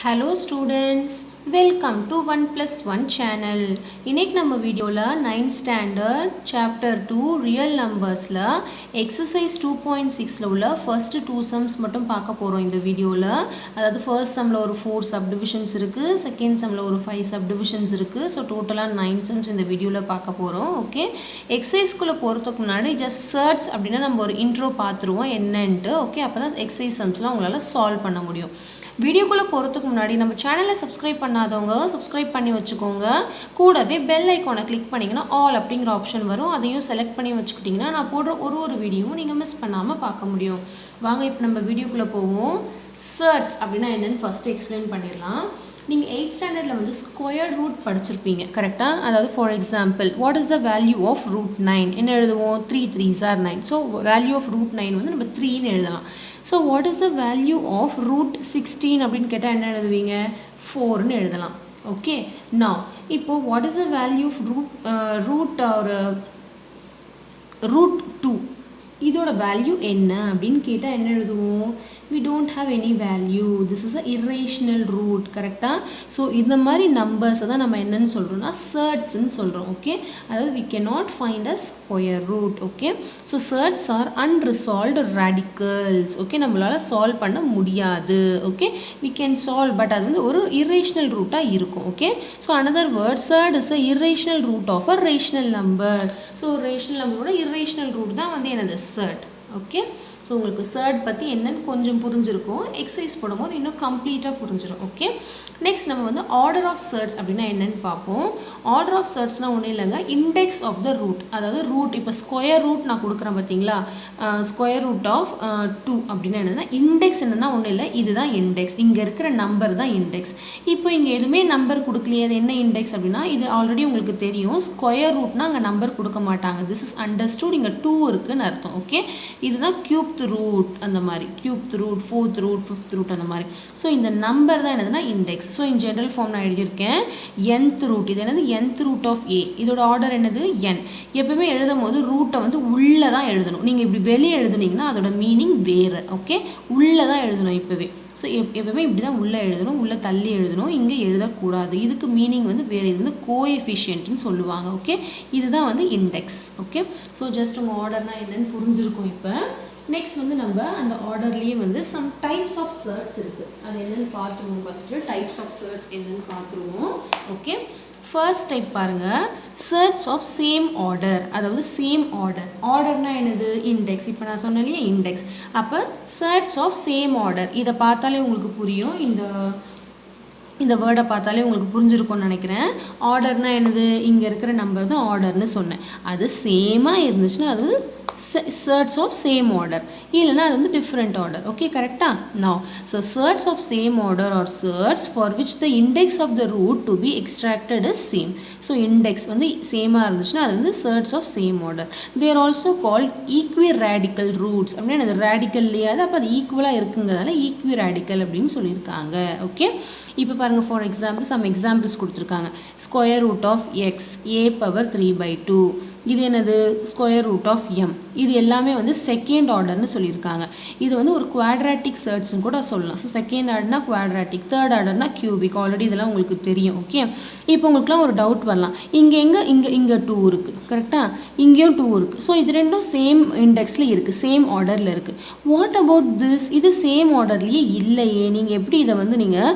Hello students, welcome to 1+1 channel. இன்னைக்கு நம்ம வீடியோல 9th standard chapter 2 real numbersல exercise 2.6ல உள்ள first 2 sums மட்டும் பார்க்க போறோம் இந்த வீடியோல. அதாவது first sumல ஒரு 4 subdivisions இருக்கு, second sumல ஒரு 5 subdivisions இருக்கு. So டோட்டலா 9 sums இந்த வீடியோல பார்க்க போறோம். ஓகே. exercise குள்ள போறதுக்கு முன்னாடி just search அப்படினா நம்ம ஒரு intro பார்த்துருவோம் என்னன்னு. ஓகே. அப்பதான் exercise sumsலாம் உங்களால solve பண்ண முடியும். வீடியோக்குள்ளே போகிறதுக்கு முன்னாடி நம்ம சேனலை சப்ஸ்கிரைப் பண்ணாதவங்க சப்ஸ்கிரைப் பண்ணி வச்சுக்கோங்க. கூடவே பெல் ஐக்கானை கிளிக் பண்ணிங்கன்னா ஆல் அப்படிங்கிற ஆப்ஷன் வரும், அதையும் செலக்ட் பண்ணி வச்சுக்கிட்டிங்கன்னா நான் போடுற ஒரு வீடியோவும் நீங்கள் மிஸ் பண்ணாமல் பார்க்க முடியும். வாங்க இப்போ நம்ம வீடியோக்குள்ளே போவோம். சர்ச் அப்படின்னா என்னென்னு ஃபஸ்ட்டு எக்ஸ்பிளைன் பண்ணிடலாம். நீங்கள் 8th ஸ்டாண்டர்டில் வந்து ஸ்கொயர் ரூட் படிச்சிருப்பீங்க கரெக்டாக. அதாவது for example what is the value of root 9 என்ன எழுதுவோம், 3 3s are 9. So value of root 9 வந்து நம்ம 3ன்னு எழுதலாம். So what is the value of root 16 அப்படின்னு கேட்டால் என்ன எழுதுவீங்க, 4ன்னு எழுதலாம். ஓகே. நவ் இப்போது what is the value of root 2 இதோட வேல்யூ என்ன அப்படின்னு கேட்டால் என்ன எழுதுவோம், we don't have any value, this is a irrational root கரெக்டா. ஸோ இந்த மாதிரி நம்பர்ஸை தான் நம்ம என்னன்னு சொல்கிறோம்னா சர்ட்ஸ்ன்னு சொல்கிறோம். ஓகே. அதாவது we cannot find a square root. Okay. So surds are unresolved radicals. Okay. நம்மளால் சால்வ் பண்ண முடியாது. Okay. we can solve but அது வந்து ஒரு irrational ரூட்டாக இருக்கும். Okay. So another word surd is a irrational root of a rational number. So rational numberோட irrational root தான் வந்து என்னது surd. ஓகே. ஸோ உங்களுக்கு சர்ட் பற்றி என்னன்னு கொஞ்சம் புரிஞ்சிருக்கும், எக்ஸசைஸ் போடும்போது இன்னும் கம்ப்ளீட்டாக புரிஞ்சிடும். ஓகே. நெக்ஸ்ட் நம்ம வந்து ஆர்டர் ஆஃப் சர்ட்ஸ் அப்படின்னா என்னன்னு பார்ப்போம். ஆர்டர் ஆஃப் சர்ட்ஸ்னால் ஒன்றும் இல்லைங்க, இண்டெக்ஸ் ஆஃப் த ரூட். அதாவது ரூட் இப்போ ஸ்கொயர் ரூட் நான் கொடுக்குறேன் பார்த்தீங்களா, ஸ்கொயர் ரூட் ஆஃப் 2 அப்படின்னா என்னென்னா இண்டெக்ஸ் என்னென்னா ஒன்றும் இல்லை, இதுதான் இண்டெக்ஸ், இங்கே இருக்கிற நம்பர் தான் இண்டெக்ஸ். இப்போ இங்கே எதுவுமே நம்பர் கொடுக்கலையே, அது என்ன இண்டெக்ஸ் அப்படின்னா இது ஆல்ரெடி உங்களுக்கு தெரியும், ஸ்கொயர் ரூட்னா அங்கே நம்பர் கொடுக்க மாட்டாங்க. திஸ் இஸ் அண்டர்ஸ்டூட், இங்கே 2 இருக்குன்னு அர்த்தம். ஓகே. இதுதான் கியூப் ரூட், அந்த மாதிரி cube root, 4th root, 5th root அந்த மாதிரி. ஸோ இந்த நம்பர் தான் என்னதுன்னா index. So in general form நான் எழுதியிருக்கேன் nth ரூட். இது என்னது nth ரூட் ஆஃப் a. இதோட ஆர்டர் என்னது n. எப்பவுமே எழுதும் போது ரூட்டை வந்து உள்ளே தான் எழுதணும். நீங்கள் இப்படி வெளியே எழுதுனீங்கன்னா அதோட மீனிங் வேறு. ஓகே. உள்ளே தான் எழுதணும் இப்போவே. ஸோ எப்பவுமே இப்படி தான் உள்ளே எழுதணும், உள்ளே தள்ளி எழுதணும், இங்கே எழுதக்கூடாது. இதுக்கு மீனிங் வந்து வேறு, இது வந்து கோஎஃபிஷியன்ட்னு சொல்லுவாங்க. ஓகே. இதுதான் வந்து இண்டெக்ஸ். ஓகே. ஸோ ஜஸ்ட் உங்கள் ஆர்டர்னால் என்னென்னு புரிஞ்சிருக்கும். இப்போ நெக்ஸ்ட் வந்து நம்ம அந்த ஆர்டர்லேயே வந்து சம் டைப்ஸ் ஆஃப் சர்ட்ஸ் இருக்குது, அது என்னென்னு பார்த்துருவோம். ஃபஸ்ட்டு டைப்ஸ் ஆஃப் சர்ட்ஸ் என்னென்னு பார்த்துருவோம். ஓகே. ஃபர்ஸ்ட் டைப் பாருங்கள், சர்ட்ஸ் ஆஃப் சேம் ஆர்டர். அதாவது சேம் ஆர்டர், ஆர்டர்னால் என்னது இண்டெக்ஸ். இப்போ நான் சொன்னாலே இண்டெக்ஸ். அப்போ சர்ட்ஸ் ஆஃப் சேம் ஆர்டர், இதை பார்த்தாலே உங்களுக்கு புரியும், இந்த வேர்டை பார்த்தாலே உங்களுக்கு புரிஞ்சிருக்கும்னு நினைக்கிறேன். ஆர்டர்னால் என்னது, இங்கே இருக்கிற நம்பர் தான் ஆர்டர்னு சொன்னேன். அது சேமாக இருந்துச்சுன்னா அது சர்ட்ஸ் ஆஃப் சேம் ஆர்டர், இல்லைனா அது வந்து டிஃப்ரெண்ட் ஆர்டர். ஓகே. கரெக்டாக. Now so surds of same order are surds for which the index of the root to be extracted is same. So index வந்து சேமாக இருந்துச்சுன்னா அது வந்து surds of same order. They are also called equi radical roots. அப்படின்னா அது radical இல்லையா, அப்போ அது ஈக்குவலாக இருக்குங்கிறதால ஈக்வி ரேடிக்கல் அப்படின்னு சொல்லியிருக்காங்க. ஓகே. இப்போ பாருங்கள், ஃபார் எக்ஸாம்பிள் சம் எக்ஸாம்பிள்ஸ் கொடுத்துருக்காங்க. Square root of x a/3/2. இது என்னது, ஸ்கொயர் ரூட் ஆஃப் m. இது எல்லாமே வந்து செகண்ட் ஆர்டர்னு சொல்லியிருக்காங்க. இது வந்து ஒரு குவாட்ராட்டிக் சர்ட்ஸ்னு கூட சொல்லலாம். ஸோ செகண்ட் ஆர்டர்னா குவாட்ராட்டிக், தேர்ட் ஆர்டர்னா கியூபிக். ஆல்ரெடி இதெல்லாம் உங்களுக்கு தெரியும். ஓகே. இப்போ உங்களுக்குலாம் ஒரு டவுட் வரலாம், இங்கே 2 இருக்குது கரெக்டாக, இங்கேயும் 2 இருக்குது. ஸோ இது ரெண்டும் சேம் இண்டெக்ஸில் இருக்குது, சேம் ஆர்டரில் இருக்குது. வாட் அபவுட் திஸ், இது சேம் ஆர்டர்லேயே இல்லையே, நீங்கள் எப்படி இதை வந்து நீங்கள்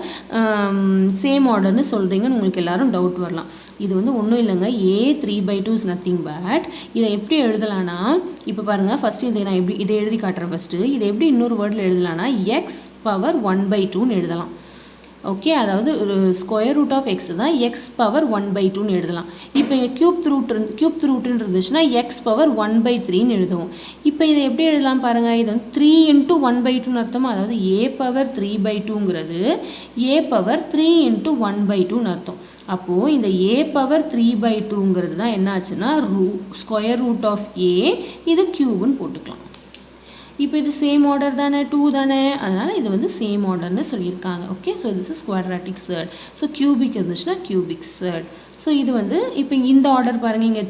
சேம் ஆர்டர்னு சொல்கிறீங்கன்னு உங்களுக்கு எல்லாரும் டவுட் வரலாம். இது வந்து ஒன்றும் இல்லைங்க, a/3/2 இஸ் நத்திங் பட் இதை எப்படி எழுதலான்னா, இப்போ பாருங்கள் ஃபஸ்ட்டு இதை எழுதி காட்டுறேன். ஃபஸ்ட்டு இதை எப்படி இன்னொரு வேர்டில் எழுதலான்னா x/1/2ன்னு எழுதலாம். ஓகே. அதாவது ஒரு ஸ்கொயர் ரூட் ஆஃப் எக்ஸ் தான் x/1/2ன்னு எழுதலாம். இப்போ இங்கே கியூப் ரூட்டுன்னு இருந்துச்சுன்னா x/1/3ன்னு எழுதுவோம். இப்போ இதை எப்படி எழுதலாம் பாருங்கள், இது வந்து 3 × 1/2ன்னு அர்த்தமா, அதாவது a/3/2ங்கிறது a/3 × 1/2ன்னு அர்த்தம். அப்போது இந்த a/3/2ங்கிறது தான் என்ன ஆச்சுன்னா ஸ்கொயர் ரூட் ஆஃப் a, இது கியூப்னு போட்டுக்கலாம். இப்போ இது சேம் ஆர்டர் தானே 2 தானே, அதனால் இது வந்து சேம் ஆர்டர்னு சொல்லியிருக்காங்க. Okay, so this is quadratic shirt. So cubic இருந்துச்சுன்னா கியூபிக் சர்ட். ஸோ இது வந்து இப்போ இந்த ஆர்டர் பாருங்கள், இங்கே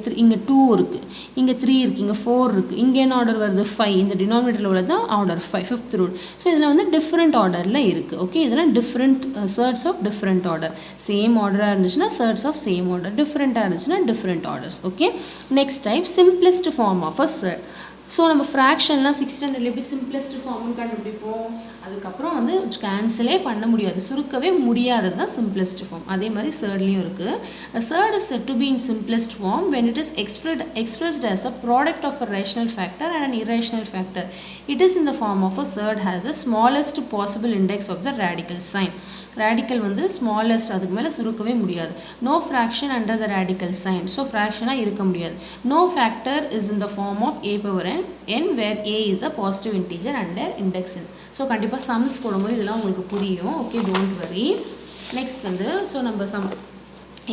2 இருக்குது, இங்கே 3 இருக்குது, இங்கே 4 இருக்குது, இங்கே என்ன ஆர்டர் வருது 5, இந்த டினாமினேட்டரில் உள்ளது தான் ஆர்டர் 5, 5th ரூட். ஸோ இதில் வந்து டிஃப்ரெண்ட் ஆர்டரில் இருக்குது. ஓகே, இதெல்லாம் different surds of different order. Same ஆர்டராக இருந்துச்சுன்னா சர்ட்ஸ் ஆஃப் சேம் ஆர்டர், டிஃப்ரெண்ட்டாக இருந்துச்சுன்னா different orders. Okay, next type simplest form of a surd. So நம்ம ஃப்ராக்ஷன்லாம் 6th ஸ்டாண்டர்டில் எப்படி சிம்பிளஸ்ட் ஃபார்ம்னு கண்டுபிடிப்போம், அதுக்கப்புறம் வந்து கேன்சலே பண்ண முடியாது, சுருக்கவே முடியாதது தான் சிம்பிளஸ்ட் ஃபார்ம். அதே மாதிரி சர்ட்லேயும் இருக்குது. A surd is said to be in simplest form when it is expressed as a product of a rational factor and an irrational factor. It is in the form of a surd has the smallest possible index of the radical sign. Radical வந்து smallest, அதுக்கு மேலே சுருக்கவே முடியாது. No fraction under the radical sign, so ஃப்ராக்ஷனாக இருக்க முடியாது. No factor is in the form of a power n where a is the positive integer under index n. So கண்டிப்பாக sums போடும்போது இதெல்லாம் உங்களுக்கு புரியும். Okay, don't worry. நெக்ஸ்ட் வந்து so நம்ம சம்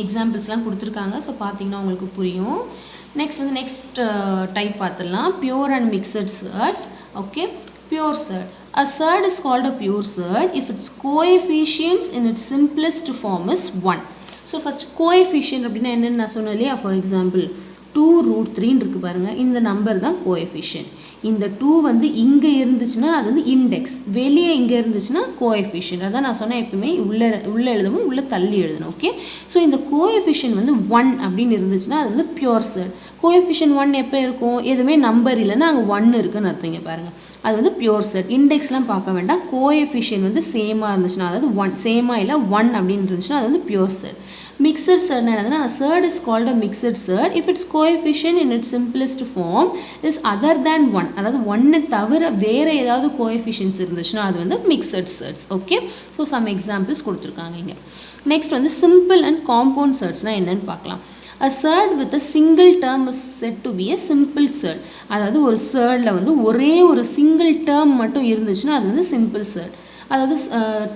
எக்ஸாம்பிள்ஸ்லாம் கொடுத்துருக்காங்க, ஸோ பார்த்தீங்கன்னா உங்களுக்கு புரியும். நெக்ஸ்ட் வந்து நெக்ஸ்ட் டைப் பார்த்துடலாம், pure and mixed surds. Okay, pure surd. A surd is called a pure surd if its coefficients in its simplest form is 1. So first coefficient அப்படின்னா என்னன்னு நான் சொன்னேன் இல்லையா, ஃபார் எக்ஸாம்பிள் 2√3 இருக்கு பாருங்க, இந்த நம்பர் தான் கோஎஃபிஷியன்ட். இந்த 2 வந்து இங்கே இருந்துச்சுன்னா அது வந்து இண்டெக்ஸ், வெளியே இங்கே இருந்துச்சுன்னா கோஎஃபிஷியன்ட். அதான் நான் சொன்னேன், எப்பவுமே உள்ளே எழுதவும் உள்ளே தள்ளி எழுதணும். ஓகே, ஸோ இந்த கோஎஃபிஷியன்ட் வந்து 1 அப்படின்னு இருந்துச்சுன்னா அது வந்து பியூர் சர்ட். கோஎஃபிஷியன்ட் 1 எப்போ இருக்கும், எதுவுமே நம்பர் இல்லைன்னா அங்கே 1 இருக்குன்னு அர்த்தங்க பாருங்கள், அது வந்து பியூர் செட். இண்டெக்ஸ்லாம் பார்க்க வேண்டாம், கோஎஃபிஷியன்ட் வந்து சேமாக இருந்துச்சுன்னா, அதாவது 1 சேமாக இல்லை 1 அப்படின்னு இருந்துச்சுன்னா அது வந்து பியூர் செட். மிக்சட் சர்ட்னா என்னதுன்னா, surd is called a mixed surd if its coefficient in its simplest form is other than 1, அதாவது 1 தவிர வேறு ஏதாவது கோஎஃபிஷியன்ஸ் இருந்துச்சுன்னா அது வந்து mixed surds. Okay, so some examples கொடுத்துருக்காங்க இங்கே. நெக்ஸ்ட் வந்து சிம்பிள் அண்ட் காம்பவுண்ட் சர்ட்ஸ்னால் என்னன்னு பார்க்கலாம். A surd with a single term is said to be a simple surd. அதாவது ஒரு சர்டில் வந்து ஒரே ஒரு சிங்கிள் டேர்ம் மட்டும் இருந்துச்சுன்னா அது வந்து சிம்பிள் சர்ட். அதாவது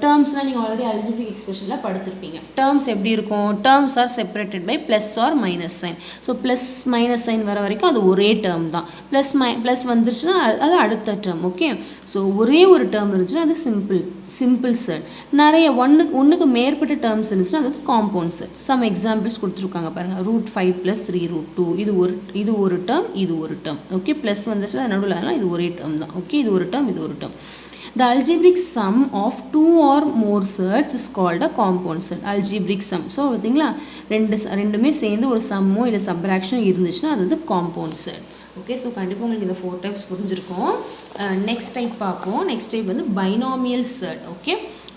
டேர்ம்ஸ்னால் நீங்கள் ஆல்ரெடி அல்ஜிப்ரிக் எக்ஸ்பிரஷனில் படிச்சிருப்பீங்க. டேர்ம்ஸ் எப்படி இருக்கும், terms are separated by plus or minus sign. So plus minus sign வர வரைக்கும் அது ஒரே டேர்ம் தான். ப்ளஸ் வந்துருச்சுன்னா அது அடுத்த டேர்ம். ஓகே, ஸோ ஒரே ஒரு டேர்ம் இருந்துச்சுன்னா அது சிம்பிள் செட். நிறைய ஒன்றுக்கு மேற்பட்ட டேர்ம்ஸ் இருந்துச்சுன்னா அது காம்பவுண்ட் செட். சம் எக்ஸாம்பிள்ஸ் கொடுத்துருக்காங்க பாருங்கள். √5 + 3√2 இது ஒரு டேர்ம், இது ஒரு டேர்ம். ஓகே, ப்ளஸ் வந்துச்சுன்னா நடுவில் அதனால் இது ஒரே டேர்ம் தான். ஓகே, இது ஒரு டேர்ம், இது ஒரு term. The algebraic sum of 2 or more surds is called a compound surd. Algebraic sum. So பார்த்தீங்களா, ரெண்டுமே சேர்ந்து ஒரு சம்மோ இல்லை சப்ராக்ஷன் இருந்துச்சுன்னா அது வந்து காம்பவுண்ட் surd. ஓகே, ஸோ கண்டிப்பாக உங்களுக்கு இந்த 4 டைப்ஸ் புரிஞ்சிருக்கும். நெக்ஸ்ட் டைப் பார்ப்போம். நெக்ஸ்ட் டைப் வந்து பைனாமியல் surd. ஓகே,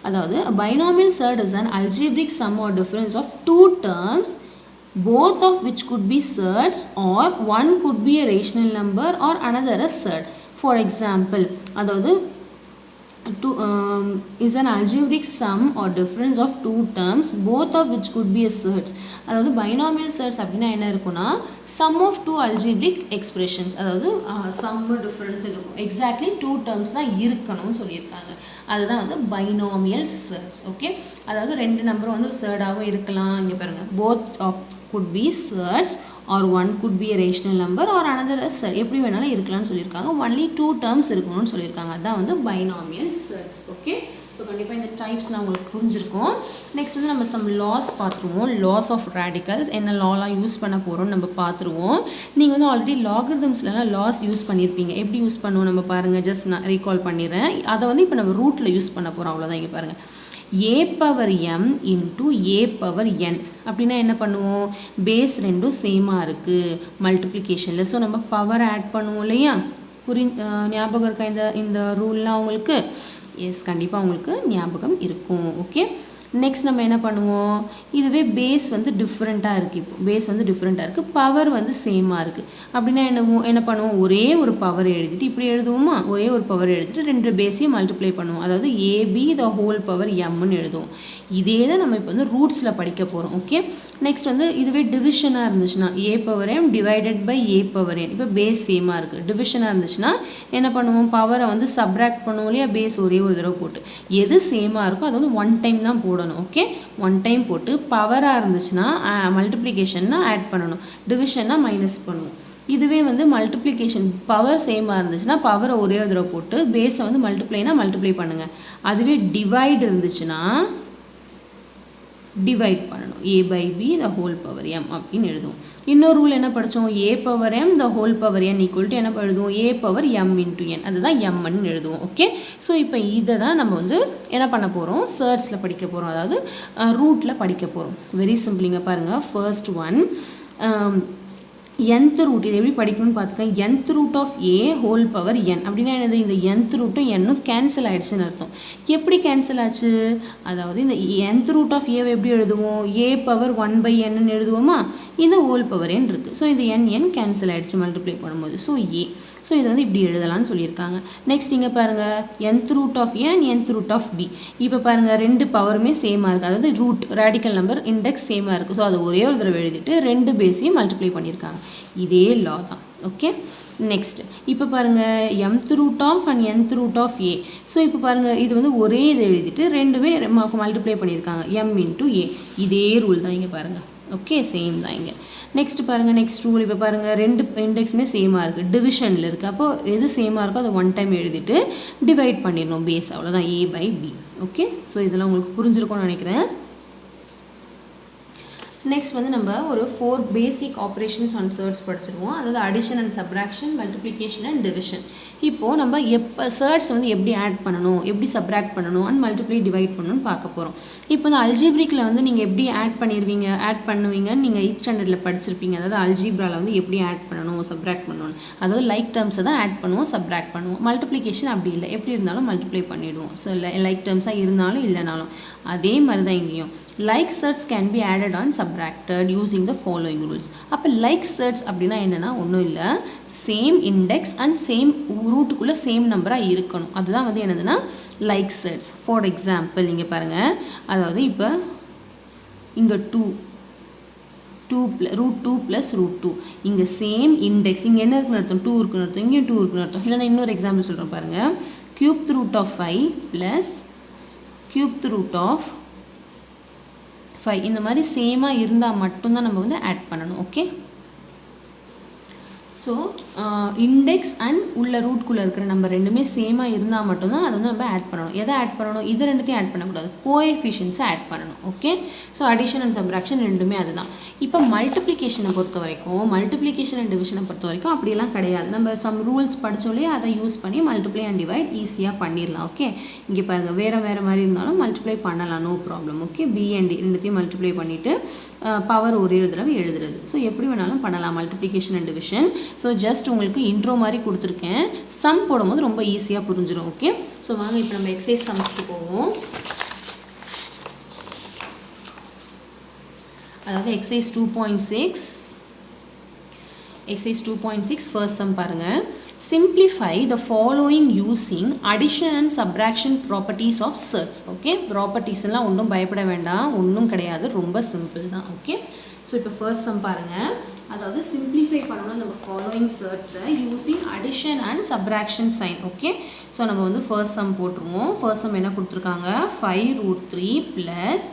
அதாவது binomial surd is an algebraic sum or difference of 2 terms both of which could be surds or one could be a rational number or another a surd. For example, அதாவது is an algebraic sum or difference of 2 terms both of which could be a surds. அதாவது binomial surds அப்படின்னா என்ன இருக்குன்னா, sum of 2 algebraic expressions, அதாவது sum difference இருக்கும், exactly 2 terms தான் இருக்கணும்னு சொல்லியிருக்காங்க. அதுதான் வந்து binomial surds. ஓகே, அதாவது 2 நம்பர் வந்து surd-ஆகவும் இருக்கலாம். இங்கே பாருங்கள், both of could be surds or one could be a rational number or another a surd. எப்படி வேணாலும் இருக்கலாம்னு சொல்லியிருக்காங்க. only 2 terms இருக்கணும்னு சொல்லியிருக்காங்க. அதுதான் வந்து binomial surds. ஓகே, ஸோ கண்டிப்பாக இந்த டைப்ஸ்லாம் உங்களுக்கு புரிஞ்சிருக்கும். நெக்ஸ்ட் வந்து நம்ம சம் லாஸ் பார்த்துருவோம். லாஸ் ஆஃப் ரேடிக்கல்ஸ் என்ன லாலாம் யூஸ் பண்ண போகிறோம்னு நம்ம பார்த்துருவோம். நீங்கள் வந்து ஆல்ரெடி லாகரிதம்ஸ்லாம் லாஸ் யூஸ் பண்ணியிருப்பீங்க. எப்படி யூஸ் பண்ணுவோம் நம்ம பாருங்கள், ஜஸ்ட் நான் ரீகால் பண்ணிடுறேன். அதை வந்து இப்போ நம்ம ரூட்டில் யூஸ் பண்ண போகிறோம், அவ்வளோதான். இங்கே பாருங்கள், a power m into a power n அப்படின்னா என்ன பண்ணுவோம், பேஸ் ரெண்டும் சேமாக இருக்குது மல்டிப்ளிகேஷனில். ஸோ நம்ம பவர் ஆட் பண்ணுவோம் இல்லையா, ஞாபகம் இருக்கா இந்த ரூல்லாம் உங்களுக்கு? எஸ், கண்டிப்பாக உங்களுக்கு ஞாபகம் இருக்கும். ஓகே, நெக்ஸ்ட் நம்ம என்ன பண்ணுவோம், இதுவே பேஸ் வந்து டிஃப்ரெண்ட்டாக இருக்குது. இப்போ பேஸ் வந்து டிஃப்ரெண்ட்டாக இருக்குது, பவர் வந்து சேமாக இருக்குது அப்படின்னா என்ன பண்ணுவோம், ஒரே ஒரு பவர் எழுதிட்டு இப்படி எழுதுவோமா, ஒரே ஒரு பவர் எழுதிட்டு 2 பேஸையும் மல்டிப்ளை பண்ணுவோம். அதாவது ab the whole power mன்னு எழுதுவோம். இதே தான் நம்ம இப்போ வந்து ரூட்ஸில் படிக்க போகிறோம். ஓகே, நெக்ஸ்ட் வந்து இதுவே டிவிஷனாக இருந்துச்சுன்னா a power m divided by a power n. இப்போ பேஸ் சேமாக இருக்குது. டிவிஷனாக இருந்துச்சுன்னா என்ன பண்ணுவோம், பவரை வந்து சப்ராக்ட் பண்ணுவோம் இல்லையா, பேஸ் ஒரே ஒரு தடவை போட்டு. எது சேமாக இருக்கோ அது வந்து 1 டைம் தான் போடணும். ஓகே, 1 டைம் போட்டு பவராக இருந்துச்சுன்னா மல்டிப்ளிகேஷன்னா ஆட் பண்ணணும், டிவிஷன்னா மைனஸ் பண்ணுவோம். இதுவே வந்து மல்டிப்ளிகேஷன் பவர் சேமாக இருந்துச்சுன்னா பவரை ஒரே ஒரு தடவை போட்டு பேஸை வந்து மல்டிப்ளை பண்ணுங்கள். அதுவே டிவைட் இருந்துச்சுன்னா டிவைட் பண்ணணும். a/b the whole power m அப்படின்னு எழுதுவோம். இன்னொரு ரூல் என்ன படித்தோம்? a/m the whole power n equal to என்ன எழுதுவோம்? a/m into n. அதுதான் mன்னு எழுதுவோம். ஓகே, ஸோ இப்போ இதை தான் நம்ம வந்து என்ன பண்ண போகிறோம்? சர்ட்ஸில் படிக்க போகிறோம், அதாவது ரூட்டில் படிக்க போகிறோம். வெரி சிம்பிளிங்க. பாருங்கள், ஃபர்ஸ்ட் ஒன் nth ரூட். இது எப்படி படிக்கணும்னு பார்த்துக்க. nth root of a whole power n அப்படின்னா என்னது? இந்த nth ரூட்டும் என்னும் கேன்சல் ஆகிடுச்சுன்னு அர்த்தம். எப்படி கேன்சல் ஆச்சு? அதாவது இந்த nth ரூட் ஆஃப் ஏவை எப்படி எழுதுவோம்? a பவர் 1/n எழுதுவோமா? இந்த ஹோல் பவர் n இருக்குது. ஸோ இந்த n கேன்சல் ஆகிடுச்சு மல்டிப்ளை பண்ணும்போது. So a. ஸோ இதை வந்து இப்படி எழுதலாம்னு சொல்லியிருக்காங்க. நெக்ஸ்ட் இங்கே பாருங்கள், nth root of a and nth root of b. இப்போ பாருங்கள், ரெண்டு பவருமே சேமாக இருக்குது, அதாவது ரூட் ரேடிக்கல் நம்பர் இண்டெக்ஸ் சேமாக இருக்குது. ஸோ அது ஒரே ஒரு தடவை எழுதிட்டு ரெண்டு பேஸையும் மல்டிப்ளை பண்ணியிருக்காங்க. இதே லா தான். ஓகே, நெக்ஸ்ட் இப்போ பாருங்கள், mth root of and nth root of a. So இப்போ பாருங்கள், இது வந்து ஒரே இதை எழுதிட்டு ரெண்டுமே மல்டிப்ளை பண்ணியிருக்காங்க, m இன்ட்டு a. இதே ரூல் தான் இங்கே பாருங்கள். ஓகே, சேம் தான் இங்கே. நெக்ஸ்ட் பாருங்கள், நெக்ஸ்ட் ரூல். இப்போ பாருங்கள், ரெண்டு இண்டெக்ஸுமே சேமாக இருக்குது, டிவிஷனில் இருக்குது. அப்போ எது சேமாக இருக்கோ அதை ஒன் டைம் எழுதிட்டு டிவைட் பண்ணிடணும் பேஸ். அவ்வளோதான், a/b. ஓகே, ஸோ இதெல்லாம் உங்களுக்கு புரிஞ்சிருக்கும்னு நினைக்கிறேன். நெக்ஸ்ட் வந்து நம்ம ஒரு 4 பேசிக் ஆப்ரேஷன்ஸ் ஆன் சர்ட்ஸ் படிச்சிருவோம். அதாவது addition and subtraction, multiplication and division. இப்போது நம்ம சர்ட்ஸ் வந்து எப்படி ஆட் பண்ணணும், எப்படி சப்ராக்ட் பண்ணணும் அண்ட் மல்டிப்ளை டிவைட் பண்ணணும்னு பார்க்க போகிறோம். இப்போ இந்த அல்ஜிப்ரிக்கில் வந்து நீங்கள் எப்படி ஆட் பண்ணுவீங்கன்னு நீங்கள் 8th ஸ்டாண்டர்டில் படிச்சிருப்பீங்க. அதாவது அல்ஜிப்ராவில் வந்து எப்படி ஆட் பண்ணணும், சப்ராக்ட் பண்ணணும். அதாவது லைக் டேர்ம்ஸை தான் ஆட் பண்ணுவோம், சப்ராக்ட் பண்ணுவோம். மல்டிப்ளிகேஷன் அப்படி இல்லை, எப்படி இருந்தாலும் மல்டிப்ளை பண்ணிவிடுவோம். ஸோ லைக் டேர்ம்ஸாக இருந்தாலும் இல்லைனாலும் அதே மாதிரி தான் இங்கேயும். Like sets can be added on subtracted using the following rules. அப்போ like sets அப்படின்னா என்னென்னா ஒன்றும் இல்லை, சேம் இண்டெக்ஸ் அண்ட் சேம் ரூட்டுக்குள்ளே சேம் நம்பராக இருக்கணும். அதுதான் வந்து என்னதுன்னா like sets. ஃபார் எக்ஸாம்பிள் இங்கே பாருங்கள், அதாவது இப்போ இங்கே ரூட் 2 + ரூட் 2. இங்கே சேம் இண்டெக்ஸ், இங்கே என்ன இருக்குன்னு அர்த்தம்? 2 இருக்குன்னு அர்த்தம், இங்கேயும் 2 இருக்குன்னு அர்த்தம். இல்லைன்னா இன்னொரு எக்ஸாம்பிள் சொல்கிறேன் பாருங்கள், cubed root of 5 + cubed root of 5. இந்த மாதிரி சேமாக இருந்தால் மட்டும்தான் நம்ம வந்து ஆட் பண்ணணும். ஓகே, ஸோ இண்டெக்ஸ் அண்ட் உள்ள ரூட்குள்ளே இருக்கிற நம்பர் ரெண்டுமே சேமாக இருந்தால் மட்டும்தான் அதை வந்து நம்ம ஆட் பண்ணணும். எதை ஆட் பண்ணணும்? இது ரெண்டுத்தையும் ஆட் பண்ணக்கூடாது, கோஎஃபிஷியன்ஸை ஆட் பண்ணணும். Okay, so addition and subtraction ரெண்டுமே அதுதான். இப்போ மல்டிப்ளிகேஷனை பொறுத்த வரைக்கும், மல்டிப்ளிகேஷன் அண்ட் டிவிஷனை பொறுத்த வரைக்கும் அப்படியெல்லாம் கிடையாது. நம்ம சம் ரூல்ஸ் படித்தோலே அதை யூஸ் பண்ணி மல்டிப்ளை அண்ட் டிவைட் ஈஸியாக பண்ணிடலாம். ஓகே, இங்கே பாருங்கள், வேறு மாதிரி இருந்தாலும் மல்டிப்ளை பண்ணலாம், no problem. Okay, b and d ரெண்டுத்தையும் மல்டிப்ளை பண்ணிவிட்டு பவர் ஒரே ஒரு தடவை எழுதுறது. ஸோ எப்படி வேணாலும் பண்ணலாம் multiplication and division. So just உங்களுக்கு இன்ட்ரோ மாதிரி கொடுத்துருக்கேன், சம் போடும்போது ரொம்ப ஈஸியாக புரிஞ்சிடும். ஓகே, ஸோ வாங்க இப்போ நம்ம எக்ஸசைஸ் சம்ஸ்க்கு போவோம். அதாவது எக்ஸசைஸ் 2.6 ஃபர்ஸ்ட் சம் பாருங்கள். Simplify the following using addition and subtraction properties of sets. Okay, ப்ராப்பர்ட்டிஸ்லாம் ஒன்றும் பயப்பட வேண்டாம், ஒன்றும் கிடையாது, ரொம்ப சிம்பிள் தான். ஓகே, ஸோ இப்போ ஃபர்ஸ்ட் சம் பாருங்கள். அதாவது சிம்பிளிஃபை பண்ணணும் நம்ம ஃபாலோயிங் சர்ட்ஸை using addition and subtraction sign. Okay, so நம்ம வந்து ஃபர்ஸ்ட் சம் போட்டுருவோம். ஃபர்ஸ்ட் சம் என்ன கொடுத்துருக்காங்க? 5√3 +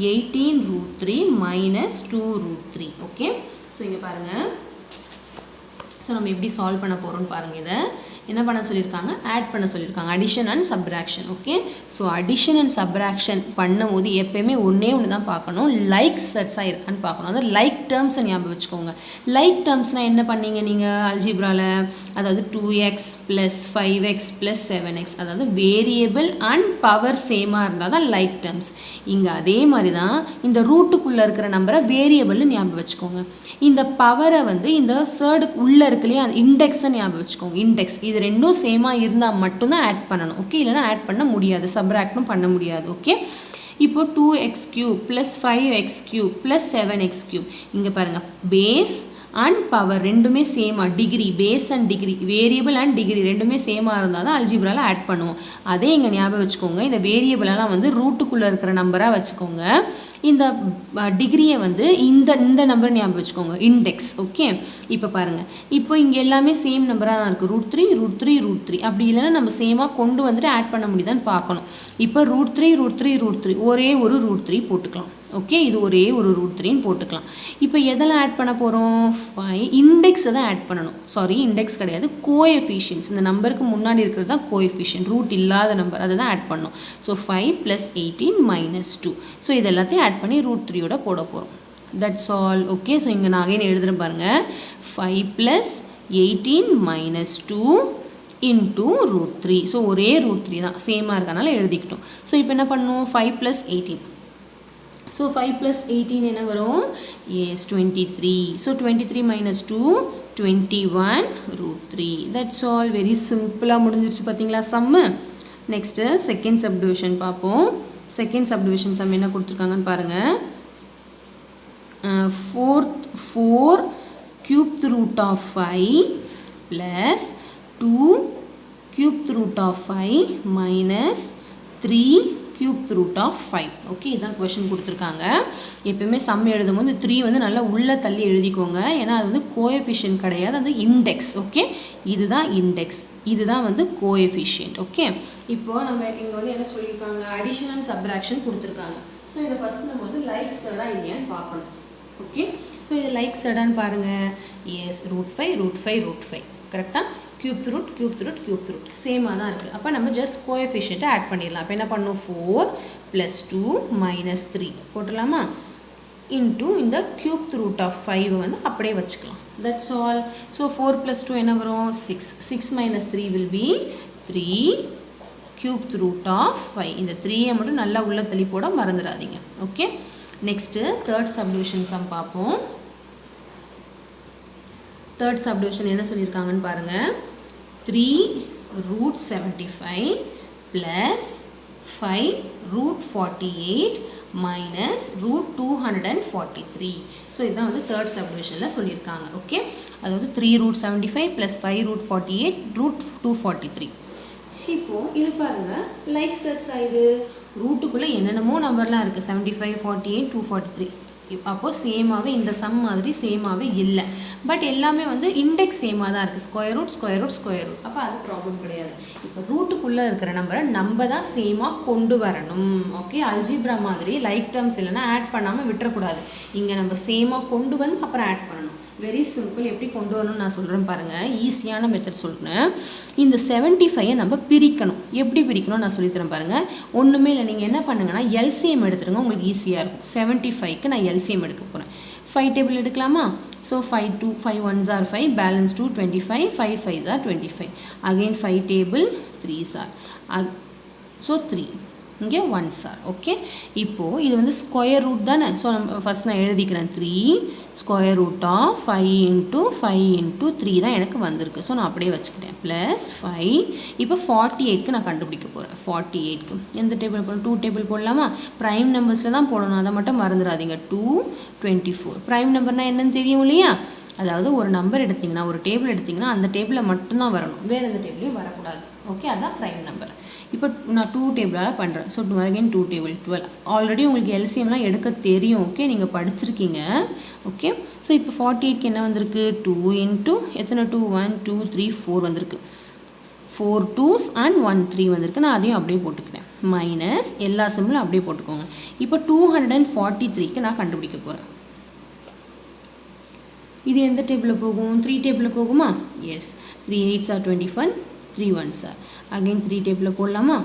18√3 - 2√3. ஓகே, ஸோ இங்கே பாருங்கள், ஸோ நம்ம எப்படி சால்வ் பண்ண போகிறோம்னு பாருங்கள். இதை என்ன பண்ண சொல்லியிருக்காங்க? ஆட் பண்ண சொல்லியிருக்காங்க, addition and subtraction. Okay, so addition and subtraction பண்ணும்போது எப்போயுமே ஒன்று தான் பார்க்கணும், லைக் செட்ஸாக இருக்கான்னு பார்க்கணும். அதாவது லைக் டேர்ம்ஸை ஞாபகம் வச்சுக்கோங்க. லைக் டேர்ம்ஸ்னால் என்ன பண்ணீங்க நீங்கள் அல்ஜிப்ராவில்? அதாவது 2x + 5x + 7x, அதாவது வேரியபிள் அண்ட் பவர் சேமாக இருந்தால் தான் லைக் டேர்ம்ஸ். இங்கே அதே மாதிரி தான் இந்த ரூட்டுக்குள்ளே இருக்கிற நம்பரை வேரியபிள்னு ஞாபகம் வச்சுக்கோங்க. இந்த பவரை வந்து இந்த சர்டுக்கு உள்ளே இருக்குல்லையே அந்த இண்டெக்ஸை ஞாபகம் வச்சுக்கோங்க. இண்டெக்ஸ் இது ரெண்டும் சேமாக இருந்தால் மட்டும்தான் ஆட் பண்ணணும். ஓகே, இல்லைனா ஆட் பண்ண முடியாது, சப்ராக்டும் பண்ண முடியாது. ஓகே, இப்போ 2x³ + 5x³ + 7x³. இங்கே பாருங்கள், பேஸ் அண்ட் பவர் ரெண்டுமே சேமாக, degree phase and degree, variable and degree ரெண்டுமே சேமாக இருந்தால் தான் அல்ஜிப்ராவில் ஆட் பண்ணுவோம். அதே இங்கே ஞாபகம் வச்சுக்கோங்க, இந்த வேரியபிளெல்லாம் வந்து ரூட்டுக்குள்ளே இருக்கிற நம்பராக வச்சுக்கோங்க. இந்த டிகிரியை வந்து இந்த நம்பர் ஞாபகம் வச்சுக்கோங்க, இண்டெக்ஸ். ஓகே, இப்போ பாருங்கள், இப்போ இங்கே எல்லாமே சேம் நம்பராக தான் இருக்குது, √3 அப்படி இல்லைன்னா நம்ம சேமாக கொண்டு வந்துட்டு ஆட் பண்ண முடியுதான்னு பார்க்கணும். இப்போ √3 ஒரே ஒரு √3 போட்டுக்கலாம். ஓகே, இது ஒரே ஒரு √3ன்னு போட்டுக்கலாம். இப்போ எதெல்லாம் ஆட் பண்ண போகிறோம்? 5 இண்டெக்ஸை தான் ஆட் பண்ணணும். சாரி, இண்டெக்ஸ் கிடையாது, கோஎஃபிஷியன்ஸ். இந்த நம்பருக்கு முன்னாடி இருக்கிறது தான் கோஎஃபிஷியன்ட், ரூட் இல்லாத நம்பர், அதை தான் ஆட் பண்ணணும். ஸோ 5 + 18 - 2. ஸோ இது எல்லாத்தையும் ஆட் பண்ணி √3யோட போட போகிறோம். That's all. ஓகே, ஸோ இங்கே நான் அகைன் எழுதுகிறேன் பாருங்கள். 5 + 18 - 2 into √3. ஸோ ஒரே √3 தான், சேமாக இருக்கனால எழுதிக்கிட்டோம். ஸோ இப்போ என்ன பண்ணணும்? 5 + 18. ஸோ 5 + 18 என்ன வரும்? எஸ் 23. ஸோ 23 - 2 21 √3. That's all. வெரி சிம்பிளாக முடிஞ்சிருச்சு பார்த்தீங்களா சம்மு. நெக்ஸ்ட்டு செகண்ட் சப்டிவிஷன் பார்ப்போம். செகண்ட் சப்டிவிஷன் சம் என்ன கொடுத்துருக்காங்கன்னு பாருங்கள். 4 cubed root of 5 plus 2 cubed root of 5 minus 3 cubed root of 5. Okay, இதான் கொஷின் கொடுத்துருக்காங்க. எப்பயுமே சம் எழுதும் போது 3 வந்து நல்லா உள்ளே தள்ளி எழுதிக்கோங்க. ஏன்னா அது வந்து கோஎஃபிஷியன்ட் கிடையாது, அது இண்டெக்ஸ். ஓகே, இதுதான் இண்டெக்ஸ், இதுதான் வந்து கோஎஃபிஷியன்ட். ஓகே, இப்போது நம்ம இங்கே வந்து என்ன சொல்லியிருக்காங்க? அடிஷன் அண்ட் சப்ராக்ஷன் கொடுத்துருக்காங்க. ஸோ இதை ஃபஸ்ட் நம்ம வந்து லைக் சடா இல்லையான்னு பார்க்கணும். ஓகே, ஸோ இது லைக் சடான்னு பாருங்கள். எஸ், √5 √5 √5 கரெக்டாக. கியூப் ரூட் சேமாக தான் இருக்குது. அப்போ நம்ம ஜஸ்ட் கோஎஃபிஷியண்ட்டை ஆட் பண்ணிடலாம். அப்போ என்ன பண்ணணும்? 4 + 2 - 3 போட்டுடலாமா? இன்ட்டு இந்த கியூப் ரூட் ஆஃப் 5 வந்து அப்படியே வச்சுக்கலாம். That's all. ஸோ 4 + 2 என்ன வரும்? 6. 6 - 3 will be 3 cubed root of 5. இந்த 3ஐ மட்டும் நல்லா உள்ள தள்ளி போட மறந்துடாதீங்க. Okay, next third subdivision some பார்ப்போம். தேர்ட் சப்டிவிஷன் என்ன சொல்லியிருக்காங்கன்னு பாருங்கள். 3 √75 plus 5 √48 minus √243. ஸோ இதுதான் வந்து தேர்ட் சப்டிவிஷனில் சொல்லியிருக்காங்க. ஓகே, அதாவது 3 √75 plus 5 √48 √243. இப்போது இது பாருங்கள், லைக் செட்ஸ் ஆகுது. ரூட்டுக்குள்ளே என்னென்னமோ நம்பர்லாம் இருக்குது. 75 48 243. அப்போது சேமாகவே இந்த சம் மாதிரி சேமாகவே இல்லை. பட் எல்லாமே வந்து இண்டெக்ஸ் சேமாக தான் இருக்குது. Square root. அப்போ அது ப்ராப்ளம் கிடையாது. இப்போ ரூட்டுக்குள்ளே இருக்கிற நம்பரை நம்ம தான் சேமாக கொண்டு வரணும். ஓகே, அல்ஜிப்ரா மாதிரி லைக் டேர்ம்ஸ் இல்லைன்னா ஆட் பண்ணாமல் விட்டுறக்கூடாது. இங்கே நம்ம சேமாக கொண்டு வந்து அப்புறம் ஆட் பண்ணணும். Very simple. எப்படி கொண்டு வரணும்னு நான் சொல்கிறேன் பாருங்கள். ஈஸியான மெத்தட் சொல்கிறேன். இந்த 75ஐ நம்ம பிரிக்கணும். எப்படி பிரிக்கணும் நான் சொல்லித்தரேன் பாருங்கள். ஒன்றுமே இல்லை, நீங்கள் என்ன பண்ணுங்கன்னா எல்சிஎம் எடுத்துருங்க, உங்களுக்கு ஈஸியாக இருக்கும். 75க்கு நான் எல்சிஎம் எடுக்க போகிறேன். 5 டேபிள் எடுக்கலாமா? So 5 1s are 5, balance 2 25, 5 5s are 25. Again 5 table 3s are, so 3. இங்கே 1s are. ஓகே, இப்போது இது வந்து ஸ்கொயர் ரூட் தானே. ஸோ நம்ம ஃபஸ்ட் நான் எழுதிக்கிறேன். 3 ஸ்கொயர் ரூட் ஆஃப் 5 × 5 × 3 தான் எனக்கு வந்திருக்கு. ஸோ நான் அப்படியே வச்சுக்கிட்டேன். ப்ளஸ் 5. இப்போ 48க்கு நான் கண்டுபிடிக்க போகிறேன். 48க்கு எந்த டேபிள் போடணும்? 2 டேபிள் போடலாமா? ப்ரைம் நம்பர்ஸில் தான் போடணும், அதை மட்டும் மறந்துடாதீங்க. 2 24. ப்ரைம் நம்பர்னால் என்னன்னு தெரியும் இல்லையா? அதாவது ஒரு நம்பர் எடுத்திங்கன்னா, ஒரு டேபிள் எடுத்திங்கன்னா அந்த டேபிளில் மட்டும்தான் வரணும், வேறு எந்த டேபிளையும் வரக்கூடாது. ஓகே, அதுதான் ப்ரைம் நம்பர். இப்போ நான் 2 டேபிளாக பண்ணுறேன். So again 2 table 12. ஆல்ரெடி உங்களுக்கு எல்சிஎம்லாம் எடுக்க தெரியும். ஓகே, நீங்கள் படிச்சிருக்கீங்க. ஓகே, ஸோ இப்போ 48க்கு என்ன வந்திருக்கு? 2 இன்ட்டு எத்தனை 2? 1 2 3 4 வந்திருக்கு. 4 2s and 1 3 வந்திருக்கு. நான் அதையும் அப்படியே போட்டுக்கிறேன். மைனஸ் எல்லா சிம்பிளும் அப்படியே போட்டுக்கோங்க. இப்போ 243க்கு நான் கண்டுபிடிக்க போகிறேன். இது எந்த டேபிளில் போகும்? 3 டேபிளில் போகுமா? S. 3 8s are 21, 3 1s are. Again 3 டேபிளில் போடலாமா?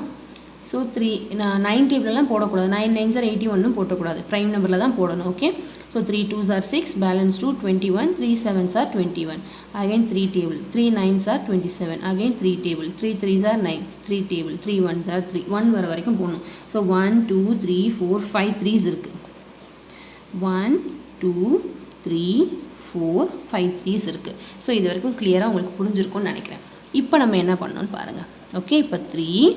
ஸோ 9 டேபிளெலாம் போடக்கூடாது. 9 9s are 81 போட்டக்கூடாது, ப்ரைம் நம்பரில் தான் போடணும். Okay, so 3 2s are 6, balance 2 21, 3 7s are 21. Again 3 table 3 9s are 27. Again 3 table 3 3s are 9, 3 table 3 1s are 3. 1 வர வரைக்கும் போடணும். ஸோ 1 2 3 4 5 3s இருக்குது. 1 2 3 4 5 3s இருக்குது. ஸோ இது வரைக்கும் கிளியராக உங்களுக்கு புரிஞ்சிருக்கும்னு நினைக்கிறேன். இப்போ நம்ம என்ன பண்ணணும்னு பாருங்கள். ஓகே, இப்போ 3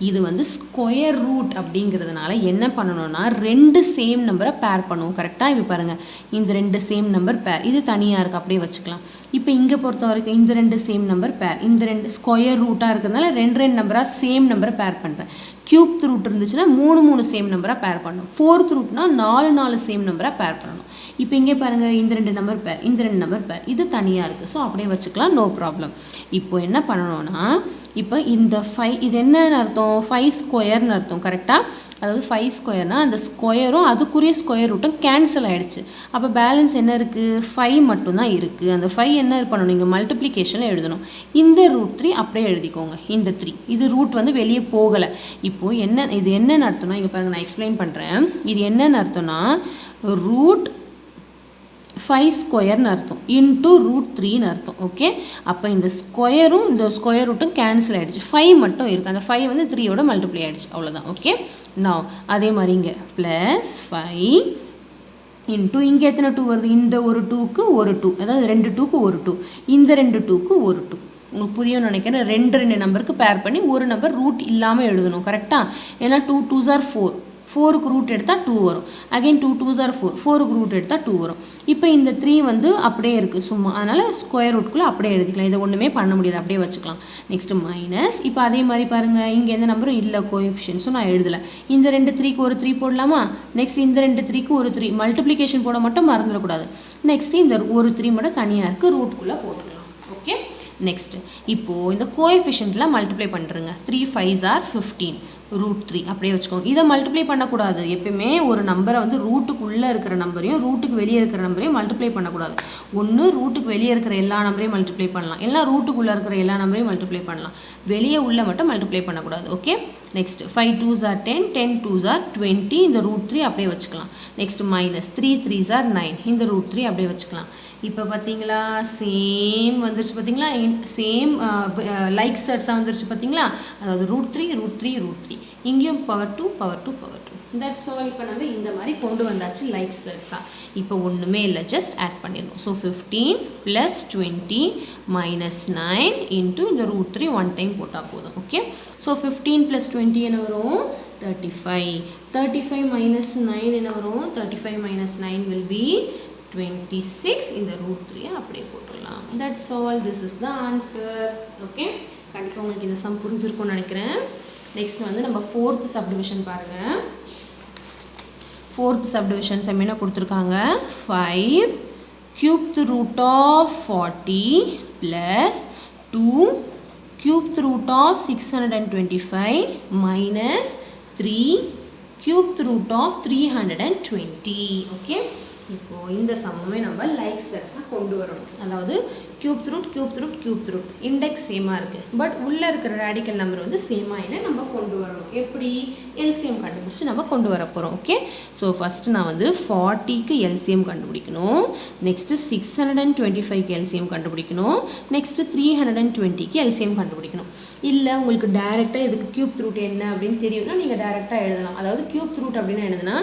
இது வந்து ஸ்கொயர் ரூட் அப்படிங்கிறதுனால என்ன பண்ணணும்னா 2 சேம் நம்பரை பேர் பண்ணுவோம். கரெக்டாக இப்போ பாருங்கள், இந்த 2 சேம் நம்பர் பேர், இது தனியாக இருக்குது, அப்படியே வச்சுக்கலாம். இப்போ இங்கே பொறுத்த வரைக்கும் இந்த 2 சேம் நம்பர் பேர், இந்த 2 ஸ்கொயர் ரூட்டாக இருக்கிறதுனால 2 நம்பராக சேம் நம்பரை பேர் பண்ணுறேன். கியூப் ரூட் இருந்துச்சுன்னா 3 சேம் நம்பராக பேர் பண்ணணும். 4th ரூட்னா 4 சேம் நம்பராக பேர் பண்ணணும். இப்போ இங்கே பாருங்கள், இந்த 2 நம்பர் பேர், இந்த 2 நம்பர் பேர், இது தனியாக இருக்குது. ஸோ அப்படியே வச்சுக்கலாம், நோ ப்ராப்ளம். இப்போ என்ன பண்ணணும்னா இப்போ இந்த 5 இது என்னன்னு அர்த்தம் 5 ஸ்கொயர்னு அர்த்தம் கரெக்டாக. அதாவது 5 ஸ்கொயர்னால் அந்த ஸ்கொயரும் அதுக்குரிய ஸ்கொயர் ரூட்டும் கேன்சல் ஆகிடுச்சு. அப்போ பேலன்ஸ் என்ன இருக்குது 5 மட்டும்தான் இருக்குது. அந்த 5 என்ன பண்ணணும் நீங்கள் மல்டிப்ளிகேஷனில் எழுதணும். இந்த √3 அப்படியே எழுதிக்கோங்க. இந்த 3 இது ரூட் வந்து வெளியே போகலை. இப்போது என்ன இது என்னென்னு அர்த்தம்னா இங்கே பாருங்கள் நான் எக்ஸ்பிளைன் பண்ணுறேன். இது என்னென்னு அர்த்தம்னா ரூட் 5 ஸ்கொயர்னு அர்த்தம் இன்ட்டு √3ன்னு அர்த்தம். ஓகே, அப்போ இந்த ஸ்கொயரும் இந்த ஸ்கொயர் ரூட்டும் கேன்சல் ஆகிடுச்சு. 5 மட்டும் இருக்குது. அந்த 5 வந்து 3யோட மல்டிப்ளை ஆகிடுச்சு. அவ்வளோதான். ஓகே, நான் அதே மாதிரி இங்கே +5 இன்ட்டு இங்கே எத்தனை 2 வருது? இந்த ஒரு 2க்கு ஒரு 2, அதாவது 2 2க்கு ஒரு 2, இந்த 2 2க்கு ஒரு 2. உங்களுக்கு புரியும்னு நினைக்கிறேன். 2 நம்பருக்கு பேர் பண்ணி ஒரு நம்பர் ரூட் இல்லாமல் எழுதணும் கரெக்டாக. ஏன்னா 2 2s are 4, 4க்கு ரூட் எடுத்தால் 2 வரும். அகைன் 2 2s are 4, 4க்கு ரூட் எடுத்தால் 2 வரும். இப்போ இந்த 3 வந்து அப்படியே இருக்குது சும்மா, அதனால் ஸ்கொயர் ரூட்குள்ளே அப்படியே எழுதிக்கலாம். இதை ஒன்றுமே பண்ண முடியாது, அப்படியே வச்சுக்கலாம். Next minus. இப்போ அதே மாதிரி பாருங்கள் இங்கே எந்த நம்பரும் இல்லை கோஎஃபிஷியன்ஸும் நான் எழுதலை. இந்த 2 3க்கு ஒரு 3 போடலாமா? நெக்ஸ்ட் இந்த 2 3க்கு ஒரு 3 மல்டிப்ளிகேஷன் போட மட்டும் மறந்துடக்கூடாது. நெக்ஸ்ட்டு இந்த ஒரு 3 மட்டும் தனியாக இருக்குது, ரூட்குள்ளே போட்டுக்கலாம். ஓகே, நெக்ஸ்ட்டு இப்போது இந்த கோஎஃபிஷியன்ட்லாம் மல்டிப்ளை பண்ணுறேங்க. 3 5s are 15, √3 அப்படியே வச்சுக்கோங்க. இதை மல்டிப்ளை பண்ணக்கூடாது. எப்பயுமே ஒரு நம்பரை வந்து ரூட்டுக்குள்ளே இருக்கிற நம்பரையும் ரூட்டுக்கு வெளியே இருக்கிற நம்பரையும் மல்டிப்ளை பண்ணக்கூடாது. ஒன்று ரூட்டுக்கு வெளியே இருக்கிற எல்லா நம்பரையும் மல்டிப்ளை பண்ணலாம், இல்லை ரூட்டுக்குள்ளே இருக்கிற எல்லா நம்பரையும் மல்டிப்ளை பண்ணலாம். வெளியே உள்ள மட்டும் மல்டிப்ளை பண்ணக்கூடாது. Okay, next 5 2s are 10, 10 2s are 20, இந்த √3 அப்படியே வச்சுக்கலாம். நெக்ஸ்ட் மைனஸ் 3 3s are 9, இந்த √3 அப்படியே வச்சுக்கலாம். இப்போ பார்த்தீங்களா சேம் வந்துருச்சு பார்த்தீங்களா, சேம் லைக் செட்ஸாக வந்துருச்சு பார்த்தீங்களா. அதாவது √3 √3 √3, இங்கேயும் power 2 power 2 power 2. That's all. இப்போ நம்ம இந்த மாதிரி கொண்டு வந்தாச்சு லைக் செட்ஸாக. இப்போ ஒன்றுமே இல்லை, ஜஸ்ட் ஆட் பண்ணிடணும். ஸோ 15 + 20 - 9 இன்ட்டு இந்த √3 ஒன் டைம் போட்டால் போதும். ஓகே, ஸோ 15 + 20 என்ன வரும்? 35. 35 - 9 என்ன வரும்? 35 - 9 will be 26. இந்த √3 அப்படியே போட்டுடலாம். That's all. This is the answer. Okay, கண்டிப்பாக உங்களுக்கு இந்த சம் புரிஞ்சிருக்கும்னு நினைக்கிறேன். நெக்ஸ்ட் வந்து நம்ம 4th சப்டிவிஷன் பாருங்கள். 4th சப்டிவிஷன் சம் என்ன கொடுத்துருக்காங்க? 5 cubed root of 40 plus 2 cubed root of 625 minus 3 cubed root of 320. Okay, இப்போது இந்த சம்மே நம்ம லைக் செட்ஸாக கொண்டு வரணும். அதாவது cubed root இண்டெக்ஸ் சேமாக இருக்குது, பட் உள்ளே இருக்கிற ரேடிக்கல் நம்பர் வந்து சேமாக இல்லை, நம்ம கொண்டு வரணும். எப்படி? எல்சிஎம் கண்டுபிடிச்சி நம்ம கொண்டு வர போகிறோம். ஓகே, ஸோ ஃபஸ்ட்டு நான் வந்து 40க்கு எல்சிஎம் கண்டுபிடிக்கணும். நெக்ஸ்ட்டு 625க்கு எல்சிஎம் கண்டுபிடிக்கணும். நெக்ஸ்ட்டு 320க்கு எல்சிஎம் கண்டுபிடிக்கணும். இல்லை உங்களுக்கு டேரெக்டாக இதுக்கு cubed root என்ன அப்படின்னு தெரியும்னா நீங்கள் டேரெக்டாக எழுதலாம். அதாவது cubed root அப்படின்னு எழுதுனா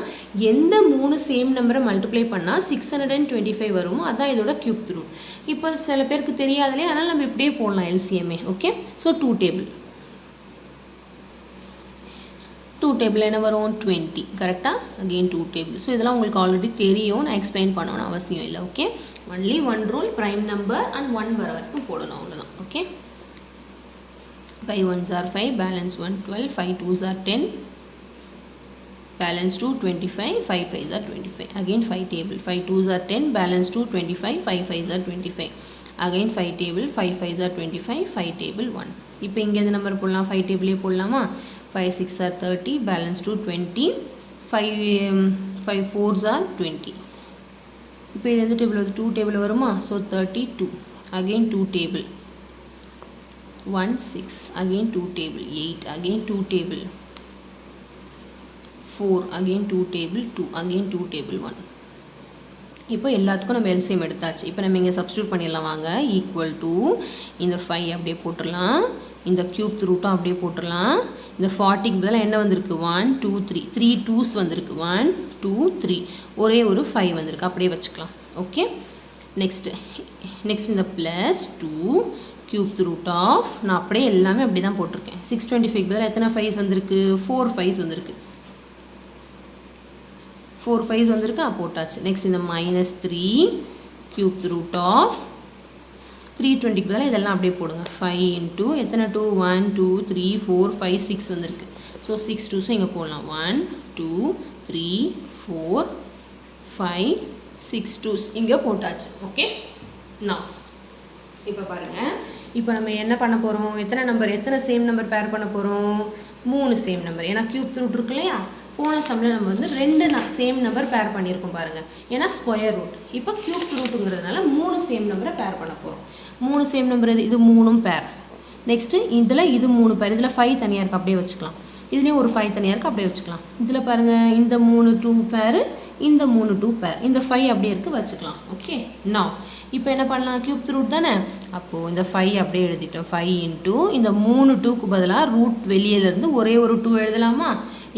எந்த 3 சேம் நம்பரை மல்டிப்ளை பண்ணால் 625 வருமோ அதான் இதோட cubed root. இப்போ சில பேருக்கு தெரியாதுலே, அதனால் நம்ம இப்படியே போடலாம் எல்சிஎம்ஏ. ஓகே, ஸோ 2 டேபிள் என்ன வரும்? 20 கரெக்டாக. Again 2 table. ஸோ இதெல்லாம் உங்களுக்கு ஆல்ரெடி தெரியும், நான் எக்ஸ்பிளைன் பண்ணணும்னு அவசியம் இல்லை. Okay, only 1 rule, prime number and 1 வர வரைக்கும் போடணும், அவ்வளோதான். Okay, 5 1s are 5, balance 1 12, 5 2s are 10, balance 2 25, 5 5s are 25. Again 5 table, 5 2s are 10, balance 2 25, 5 5s are 25. Again 5 table, 5 5s are 25, 5 table 1. இப்போ இங்கே எந்த நம்பர் போடலாம்? 5 டேபிளே போடலாமா? 5 6 are 30, balance 2 20, 5 4s are 20. இப்போ இது எந்த டேபிள் வருது? 2 டேபிள் வருமா? So 32. Again 2 table 1 6, again 2 table 8, again 2 table 4, again 2 table 2, again 2 table 1. இப்போ எல்லாத்துக்கும் நம்ம எல்சிஎம் எடுத்தாச்சு. இப்போ நம்ம இங்கே சப்ஸ்டியூட் பண்ணிடலாம் வாங்க. ஈக்குவல் டு இந்த 5 அப்படியே போட்டுடலாம், இந்த cubed ரூட்டும் அப்படியே போட்டுடலாம். இந்த 40க்கு பதிலாக என்ன வந்திருக்கு? 1 2 3, 3 2s வந்திருக்கு. 1 2 3, ஒரே ஒரு 5 வந்திருக்கு, அப்படியே வச்சுக்கலாம். ஓகே, நெக்ஸ்ட் இந்த +2 cubed root of, நான் அப்படியே எல்லாமே அப்படி தான் போட்டிருக்கேன். 625 பதிலாக எத்தனை 5s வந்திருக்கு? 4 5s வந்திருக்கு. 4 5s வந்திருக்கு, போட்டாச்சு. நெக்ஸ்ட் இந்த -3 cubed root of 320க்கு பதிலாக இதெல்லாம் அப்படியே போடுங்க. 5 இன்ட்டு எத்தனை 2? 1 2 3 4 5 6 வந்திருக்கு. ஸோ 6 2ஸும் இங்கே போடலாம். 1 2 3 4 5 6 2s இங்கே போட்டாச்சு. ஓகே, நான் இப்போ பாருங்கள், இப்போ நம்ம என்ன பண்ண போகிறோம், எத்தனை சேம் நம்பர் பேர் பண்ண போகிறோம், 3 சேம் நம்பர். ஏன்னா கியூப் ரூட் இருக்கு இல்லையா, போன சம்மில் நம்ம வந்து 2 சேம் நம்பர் பேர் பண்ணியிருக்கோம் பாருங்கள், ஏன்னா ஸ்கொயர் ரூட். இப்போ கியூப் ரூட்டுங்கிறதுனால 3 சேம் நம்பரை பேர் பண்ண போகிறோம். 3 சேம் நம்பர் இது 3 பேர். நெக்ஸ்ட்டு இதில் இது 3 பேர், இதில் 5 தனியாக இருக்குது அப்படியே வச்சுக்கலாம், இதுலேயும் ஒரு 5 தனியாக இருக்குது அப்படியே வச்சுக்கலாம். இதில் பாருங்கள் இந்த 3 2 பேர், இந்த 3 2 பேர், இந்த 5 அப்படியே இருக்குது வச்சுக்கலாம். ஓகே, நான் இப்போ என்ன பண்ணலாம், கியூப் ரூட் தானே, அப்போது இந்த 5 அப்படியே எழுதிட்டோம். 5 இன்ட்டு இந்த 3 2க்கு பதிலாக ரூட் வெளியிலேருந்து ஒரே ஒரு 2 எழுதலாமா,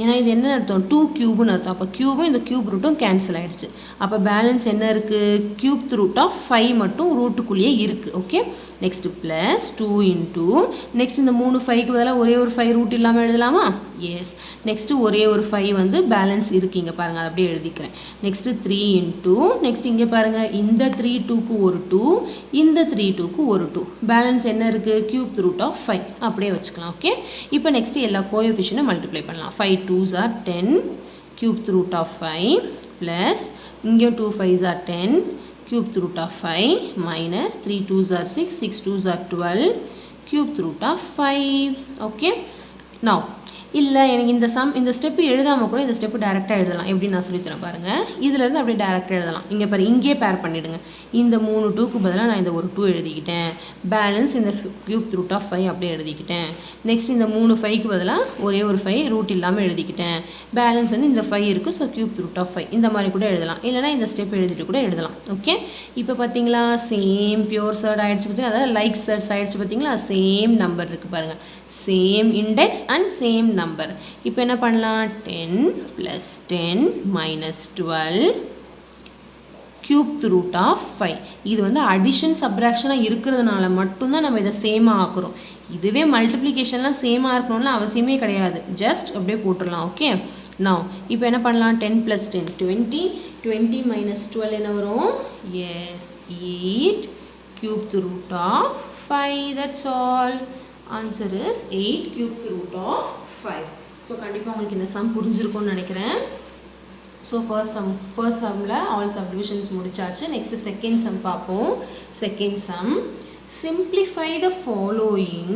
ஏன்னா இது என்ன அர்த்தம், 2 கியூப்னு அர்த்தம். அப்போ கியூபும் இந்த கியூப் ரூட்டும் கேன்சல் ஆகிடுச்சு. அப்போ பேலன்ஸ் என்ன இருக்குது, கியூப் ரூட் ஆஃப் 5 மட்டும் ரூட்டுக்குள்ளேயே இருக்குது. Okay, next plus 2 into next இந்த 3 5க்கு பதிலாக ஒரே ஒரு 5 ரூட் இல்லாமல் எழுதலாமா, எஸ். நெக்ஸ்ட்டு ஒரே ஒரு 5 வந்து பேலன்ஸ் இருக்குங்க பாருங்கள், அதை அப்படியே எழுதிக்கிறேன். நெக்ஸ்ட்டு 3 இன்ட்டு நெக்ஸ்ட் இங்கே பாருங்கள் இந்த 3 2க்கு ஒரு 2, இந்த 3 2க்கு ஒரு 2, பேலன்ஸ் என்ன இருக்குது, கியூப் ரூட் ஆஃப் 5 அப்படியே வச்சுக்கலாம். ஓகே, இப்போ நெக்ஸ்ட்டு எல்லா கோஎஃபிஷியன்ட்டும் மல்டிப்ளை பண்ணலாம். 5 2s are 10, cube root of 5 plus இங்கே 2 5s are 10, cube root of 5 minus 3 2s are 6, 6 2s are 12, cube root of 5. Okay, now இல்லை எனக்கு இந்த ஸ்டெப்பு எழுதாமல் கூட இந்த ஸ்டெப்பு டேரெக்டாக எழுதலாம். எப்படி நான் சொல்லித்தரேன் பாருங்கள், இதிலேருந்து அப்படியே டேரெக்டாக எழுதலாம். இங்கே பாரு, இங்கே பேர் பண்ணிவிடுங்க. இந்த 3 2க்கு பதிலாக நான் இந்த ஒரு 2 எழுதிக்கிட்டேன். பேலன்ஸ் இந்த கியூப் ரூட் ஆஃப் 5 அப்படியே எழுதிக்கிட்டேன். நெக்ஸ்ட் இந்த 3 5க்கு பதிலாக ஒரே ஒரு 5 ரூட் இல்லாமல் எழுதிக்கிட்டேன். பேலன்ஸ் வந்து இந்த 5 இருக்குது, ஸோ கியூப் ரூட் ஆஃப் 5 இந்த மாதிரி கூட எழுதலாம். இல்லைனா இந்த ஸ்டெப் எழுதிட்டு கூட எழுதலாம். ஓகே, இப்போ பார்த்தீங்களா சேம் பியூர் சர்ட் ஆகிடுச்சு பார்த்தீங்களா, அதாவது லைக் சர்ட்ஸ் ஆகிடுச்சு பார்த்தீங்களா, சேம் நம்பர் இருக்குது பாருங்கள், same index and same number. இப்போ என்ன பண்ணலாம், 10 + 10 - 12 கியூப் ரூட் ஆஃப் 5. இது வந்து அடிஷன் சப்ராக்ஷனாக இருக்கிறதுனால மட்டும்தான் நம்ம இதை சேமாக ஆக்குறோம். இதுவே மல்டிப்ளிகேஷன்லாம் சேமாக இருக்கணும்னு அவசியமே கிடையாது, ஜஸ்ட் அப்படியே போட்டுடலாம். ஓகே, நான் இப்போ என்ன பண்ணலாம், 10 + 10 20, 20 - 12 என்ன வரும், yes 8 cube root of 5. That's all. Answer is 8 cube root of 5. So கண்டிப்பாக உங்களுக்கு இந்த சம் புரிஞ்சிருக்கும்னு நினைக்கிறேன். ஸோ ஃபர்ஸ்ட் சம்மில் ஆல் சப்டிவிஷன்ஸ் முடிச்சாச்சு. நெக்ஸ்ட் செகண்ட் சம் பார்ப்போம். Second sum, simplify the following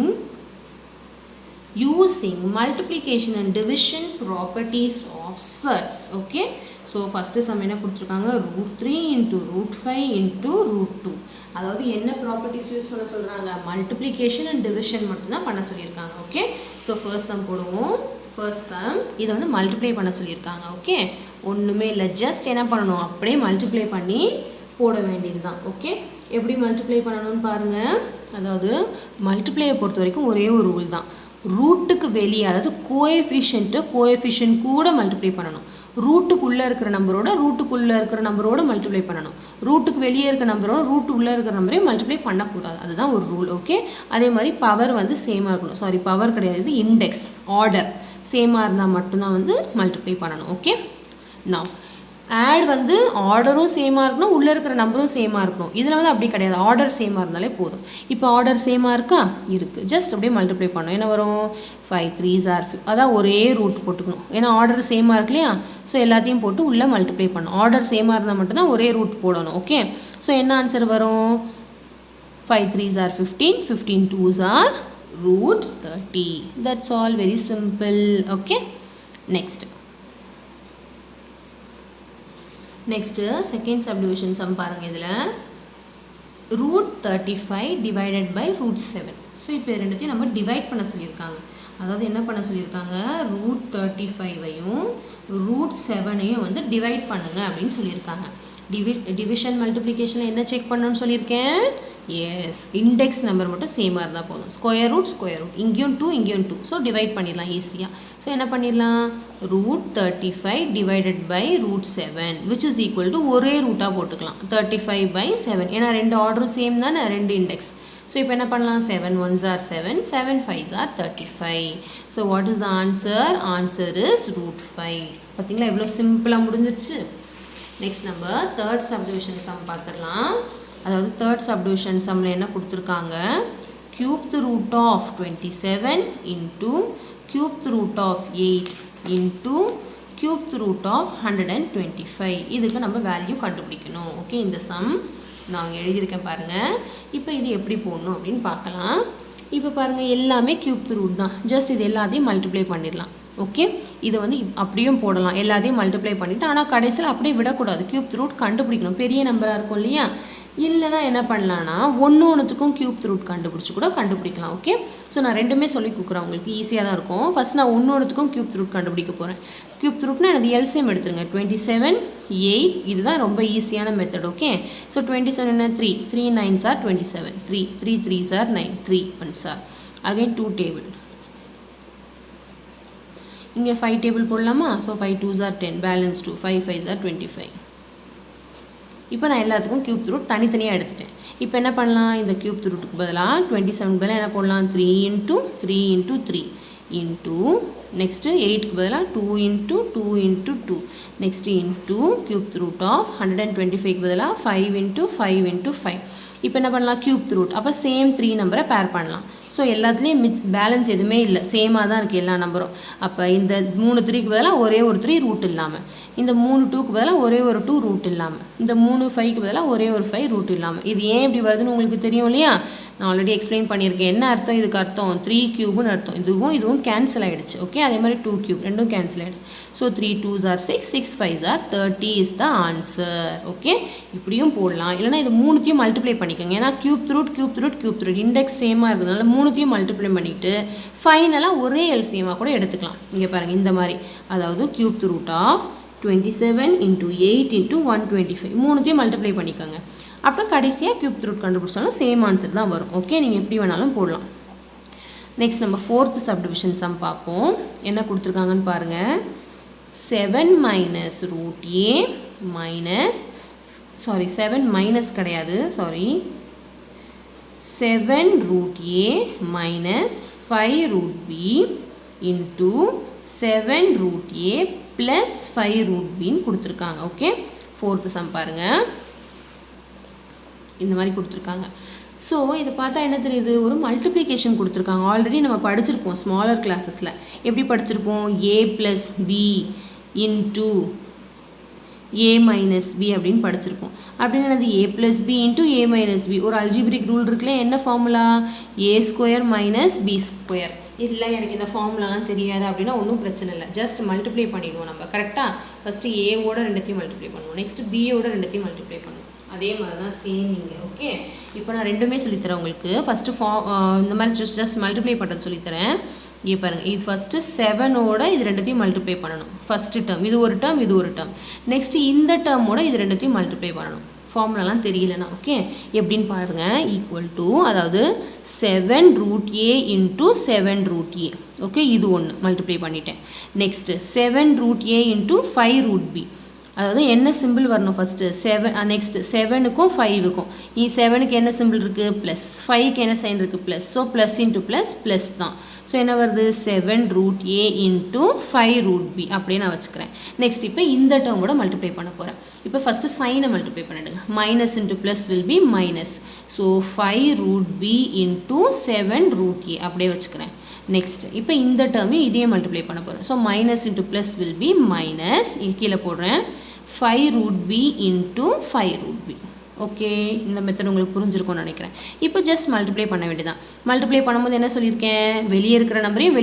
using multiplication and division properties of sets. Okay, so first some என்ன கொடுத்துருக்காங்க, √3 × √5 × √2. அதாவது என்ன ப்ராப்பர்ட்டிஸ் யூஸ் பண்ண சொல்கிறாங்க, மல்டிப்ளிகேஷன் அண்ட் டிவிஷன் மட்டும்தான் பண்ண சொல்லியிருக்காங்க. ஓகே, ஸோ ஃபர்ஸ்ட் சம் போடுவோம். ஃபர்ஸ்ட் சம் இதை வந்து மல்டிப்ளை பண்ண சொல்லியிருக்காங்க. ஓகே, ஒன்றுமே இல்லை, ஜஸ்ட் என்ன பண்ணணும், அப்படியே மல்டிப்ளை பண்ணி போட வேண்டியது தான். ஓகே, எப்படி மல்டிப்ளை பண்ணணும்னு பாருங்கள். அதாவது மல்டிப்ளையை பொறுத்த வரைக்கும் ஒரே ஒரு ரூல் தான், ரூட்டுக்கு வெளியே, அதாவது கோஎஃபிஷியன்ட் கூட மல்டிப்ளை பண்ணணும். ரூட்டுக்குள்ளே இருக்கிற நம்பரோட மல்டிப்ளை பண்ணணும். ரூட்டுக்கு வெளியே இருக்கிற நம்பரோட ரூட்டுக்குள்ளே இருக்கிற நம்பரையும் மல்டிப்ளை பண்ணக்கூடாது, அதுதான் ஒரு ரூல். ஓகே, அதே மாதிரி பவர் வந்து சேமாக இருக்கணும். சாரி, பவர் கிடையாது, இண்டெக்ஸ் ஆர்டர் சேமாக இருந்தால் மட்டும்தான் வந்து மல்டிப்ளை பண்ணணும். ஓகே, நான் ஆட் வந்து ஆர்டரும் சேமாக இருக்கணும், உள்ளே இருக்கிற நம்பரும் சேமாக இருக்கணும். இதில் வந்து அப்படி கிடையாது, ஆர்டர் சேமாக இருந்தாலே போதும். இப்போ ஆர்டர் சேமாக இருக்கா, இருக்குது, ஜஸ்ட் அப்படியே மல்டிப்ளை பண்ணணும். என்ன வரும், 5 3s are 5. அதான் ஒரே ரூட் போட்டுக்கணும், ஏன்னா ஆர்டர் சேமாக இருக்கு இல்லையா. ஸோ எல்லாத்தையும் போட்டு உள்ளே மல்டிப்ளை பண்ணணும். ஆர்டர் சேமாக இருந்தால் மட்டும்தான் ஒரே ரூட் போடணும். ஓகே, ஸோ என்ன ஆன்சர் வரும், 5 3s are 15, 15 2s are √30. That's all, very simple. Okay, next second subdivision some பாருங்கள். இதில் √35 டிவைடட் பை √7. ஸோ இப்போ ரெண்டுத்தையும் நம்ம டிவைட் பண்ண சொல்லியிருக்காங்க. அதாவது என்ன பண்ண சொல்லியிருக்காங்க, √35ஐயும் √7ஐயும் வந்து டிவைட் பண்ணுங்க அப்படின்னு சொல்லியிருக்காங்க. டிவிஷன் மல்டிப்ளிகேஷனில் என்ன செக் பண்ணணும்னு சொல்லியிருக்கேன், எஸ் இண்டெக்ஸ் நம்பர் மட்டும் சேமாக இருந்தால் போதும். ஸ்கொயர் ரூட் இங்கேயும் 2 இங்கேயும் 2, ஸோ டிவைட் பண்ணிடலாம் ஈஸியாக. ஸோ என்ன பண்ணிடலாம், √35 divided by √7 which is equal to ஒரே ரூட்டாக போட்டுக்கலாம், 35/7. ஏன்னா ரெண்டு ஆர்டரும் சேம் தானே, ரெண்டு இண்டெக்ஸ். ஸோ இப்போ என்ன பண்ணலாம், 7 1s are 7, 7 5s are 35. So what is the answer, answer is √5. பார்த்தீங்களா எவ்வளோ சிம்பிளாக முடிஞ்சிருச்சு. நெக்ஸ்ட் நம்ம தேர்ட் சப்டிவிஷன் சம் பார்த்துடலாம். அதாவது தேர்ட் சப்டிவிஷன் சம்மில் என்ன கொடுத்துருக்காங்க, cube root of 27 into cube root of 8 into cube root of 125. இதுக்கு நம்ம வேல்யூ கண்டுபிடிக்கணும். ஓகே, இந்த சம் நான் எழுதியிருக்கேன் பாருங்கள். இப்போ இது எப்படி போடணும் அப்படின்னு பார்க்கலாம். இப்போ பாருங்கள் எல்லாமே கியூப் ரூட் தான். ஜஸ்ட் இது எல்லாத்தையும் மல்டிப்ளை பண்ணிடலாம். ஓகே, இதை வந்து அப்படியும் போடலாம், எல்லாத்தையும் மல்டிப்ளை பண்ணிவிட்டு. ஆனால் கடைசியில் அப்படியே விடக்கூடாது, கியூப் ரூட் கண்டுபிடிக்கணும். பெரிய நம்பராக இருக்கும் இல்லையா, இல்லைனா என்ன பண்ணலான்னா ஒன்றுத்துக்கும் கியூப் ரூட் கண்டுபிடிச்சி கூட கண்டுபிடிக்கலாம். ஓகே, ஸோ நான் ரெண்டுமே சொல்லி கொடுக்குறேன், உங்களுக்கு ஈஸியாக தான் இருக்கும். ஃபஸ்ட் நான் ஒன்றுத்துக்கும் கியூப் ரூட் கண்டுபிடிக்க போகிறேன். கியூப் ரூட்னா எனது எல்சிஎம் எடுத்துருங்க. 27, 8, இதுதான் ரொம்ப ஈஸியான மெத்தட். ஓகே, ஸோ 27 என்ன 3, 3 9s are 27, 3 3 3s are 9, 3 1s are again 2 table. இங்கே 5 டேபிள் போடலாமா? So 5 2s are 10, balance 2, 5 5s are 25. இப்போ நான் எல்லாத்துக்கும் கியூப் ரூட் தனித்தனியாக எடுத்துட்டேன். இப்போ என்ன பண்ணலாம், இந்த கியூப் ரூட்டுக்கு பதிலாக 27 பதிலாக என்ன போடலாம், 3 into 3 into 3 into நெக்ஸ்ட்டு 8க்கு பதிலாக 2 into 2 into 2 next into cube root of 125க்கு பதிலாக 5 into 5 into 5. இப்போ என்ன பண்ணலாம், கியூப் ரூட். அப்போ சேம் 3 நம்பரை பேர் பண்ணலாம். ஸோ எல்லாத்துலேயும் பேலன்ஸ் எதுவுமே இல்லை, சேமாக தான் இருக்குது எல்லா நம்பரும். அப்போ இந்த 3 3க்கு பதிலாக ஒரே ஒரு 3 ரூட் இல்லாமல், இந்த 3 2க்கு பதிலாக ஒரே ஒரு 2 ரூட் இல்லாமல், இந்த 3 5க்கு பதிலாக ஒரே ஒரு 5 ரூட் இல்லாமல். இது ஏன் இப்படி வருதுன்னு உங்களுக்கு தெரியும் இல்லையா, நான் ஆல்ரெடி எக்ஸ்பிளைன் பண்ணியிருக்கேன். என்ன அர்த்தம் இதுக்கு அர்த்தம், 3 கியூப்னு அர்த்தம். இதுவும் கேன்சல் ஆகிடுச்சு. ஓகே, அதே மாதிரி 2 கியூப் ரெண்டும் கேன்சல் ஆகிடுச்சு. So 3 2s are 6, 6 5s are 30 is the answer. Okay, இப்படியும் போடலாம். இல்லைனா இது மூணுத்தையும் மல்டிப்ளை பண்ணிக்கோங்க. ஏன்னா கியூப் ரூட் இண்டெக்ஸ் சேமாக இருக்கிறதுனால மூணுத்தையும் மல்டிப்ளை பண்ணிவிட்டு ஃபைனலாக ஒரே எல்சிஎமாக கூட எடுத்துக்கலாம். இங்கே பாருங்கள் இந்த மாதிரி, அதாவது cube root of 27 into 8 into 125 மூணுத்தையும் மல்டிப்ளை பண்ணிக்கோங்க. அப்புறம் கடைசியாக கியூப் ரூட் கண்டுபிடிச்சாலும் சேம் ஆன்சர் தான் வரும். ஓகே, நீங்கள் எப்படி வேணாலும் போடலாம். நெக்ஸ்ட் நம்ம 4th சப்டிவிஷன் சம் பார்ப்போம். என்ன கொடுத்துருக்காங்கன்னு பாருங்கள். 7 minus root a minus 7 minus கிடையாது, 7 root a minus 5 root b into 7 root a plus 5 root b கொடுத்துருக்காங்க. ஓகே, 4th சம் பாருங்கள், இந்த மாதிரி கொடுத்துருக்காங்க. ஸோ இதை பார்த்தா என்ன தெரியுது, ஒரு மல்டிப்ளிகேஷன் கொடுத்துருக்காங்க. ஆல்ரெடி நம்ம படிச்சிருப்போம் ஸ்மாலர் கிளாஸஸில். எப்படி படிச்சிருப்போம், a plus b into a minus b அப்படின்னு படிச்சிருப்போம். அப்படின்னு என்னது, a plus b into a minus b. ஒரு அல்ஜிப்ரிக் ரூல் இருக்குல்ல, என்ன formula, a square minus b square. இல்லை எனக்கு இந்த ஃபார்முலாலாம் தெரியாது அப்படின்னா ஒன்றும் பிரச்சனை இல்லை, ஜஸ்ட் மல்டிப்ளை பண்ணிடுவோம் நம்ம. கரெக்டாக ஃபஸ்ட்டு ஏவோட ரெண்டுத்தையும் மல்டிப்ளை பண்ணுவோம், நெக்ஸ்ட்டு பியோட ரெண்டுத்தையும் மல்டிப்ளை பண்ணுவோம். அதே மாதிரி தான் சேம் இங்கே. ஓகே, இப்போ நான் ரெண்டுமே சொல்லித்தரேன் உங்களுக்கு. ஃபஸ்ட்டு இந்த மாதிரி ஜஸ்ட் மல்டிப்ளை பண்ணுறது சொல்லித்தரேன். இங்கே பாருங்கள், இது ஃபஸ்ட்டு 7ஓட இது ரெண்டுத்தையும் மல்டிப்ளை பண்ணணும். ஃபஸ்ட்டு டேர்ம் இது ஒரு டேர்ம், இது ஒரு டேர்ம். நெக்ஸ்ட்டு இந்த டேர்மோட இது ரெண்டுத்தையும் மல்டிப்ளை பண்ணணும். ஃபார்முலாலாம் தெரியலனா. ஓகே, எப்படின்னு பாருங்கள். ஈக்குவல் டு, அதாவது 7 root a into 7 root a. Okay, இது ஒன்று மல்டிப்ளை பண்ணிட்டேன். Next 7 root a into 5 root b. அதாவது என்ன சிம்பிள் வரணும் ஃபஸ்ட்டு, 7. நெக்ஸ்ட்டு 7க்கும் 5க்கும் 7க்கு என்ன சிம்பிள் இருக்குது, ப்ளஸ். 5க்கு என்ன சைன் இருக்குது, plus. So plus into plus plus தான். ஸோ என்ன வருது, 7 root a into 5 root b அப்படியே நான் வச்சுக்கிறேன். நெக்ஸ்ட் இப்போ இந்த டேர்மோட மல்டிப்ளை பண்ண போகிறேன். இப்போ ஃபஸ்ட்டு சைனை மல்டிப்ளை பண்ணிடுங்க. Minus into plus will be minus. So 5 root b into 7 root a அப்படியே வச்சுக்கிறேன். நெக்ஸ்ட் இப்போ இந்த டேர்மையும் இதையே மல்டிப்ளை பண்ண போகிறேன். So minus into plus will be minus, கீழே போடுறேன் 5 root b into 5 root b. Okay, இந்த மெத்தட் உங்களுக்கு புரிஞ்சிருக்கும்னு நினைக்கிறேன். இப்போ ஜஸ்ட் மல்டிப்ளை பண்ண வேண்டியதான். மல்டிப்ளை பண்ணும்போது என்ன சொல்லியிருக்கேன், வெளியே இருக்கிற நம்பரையும்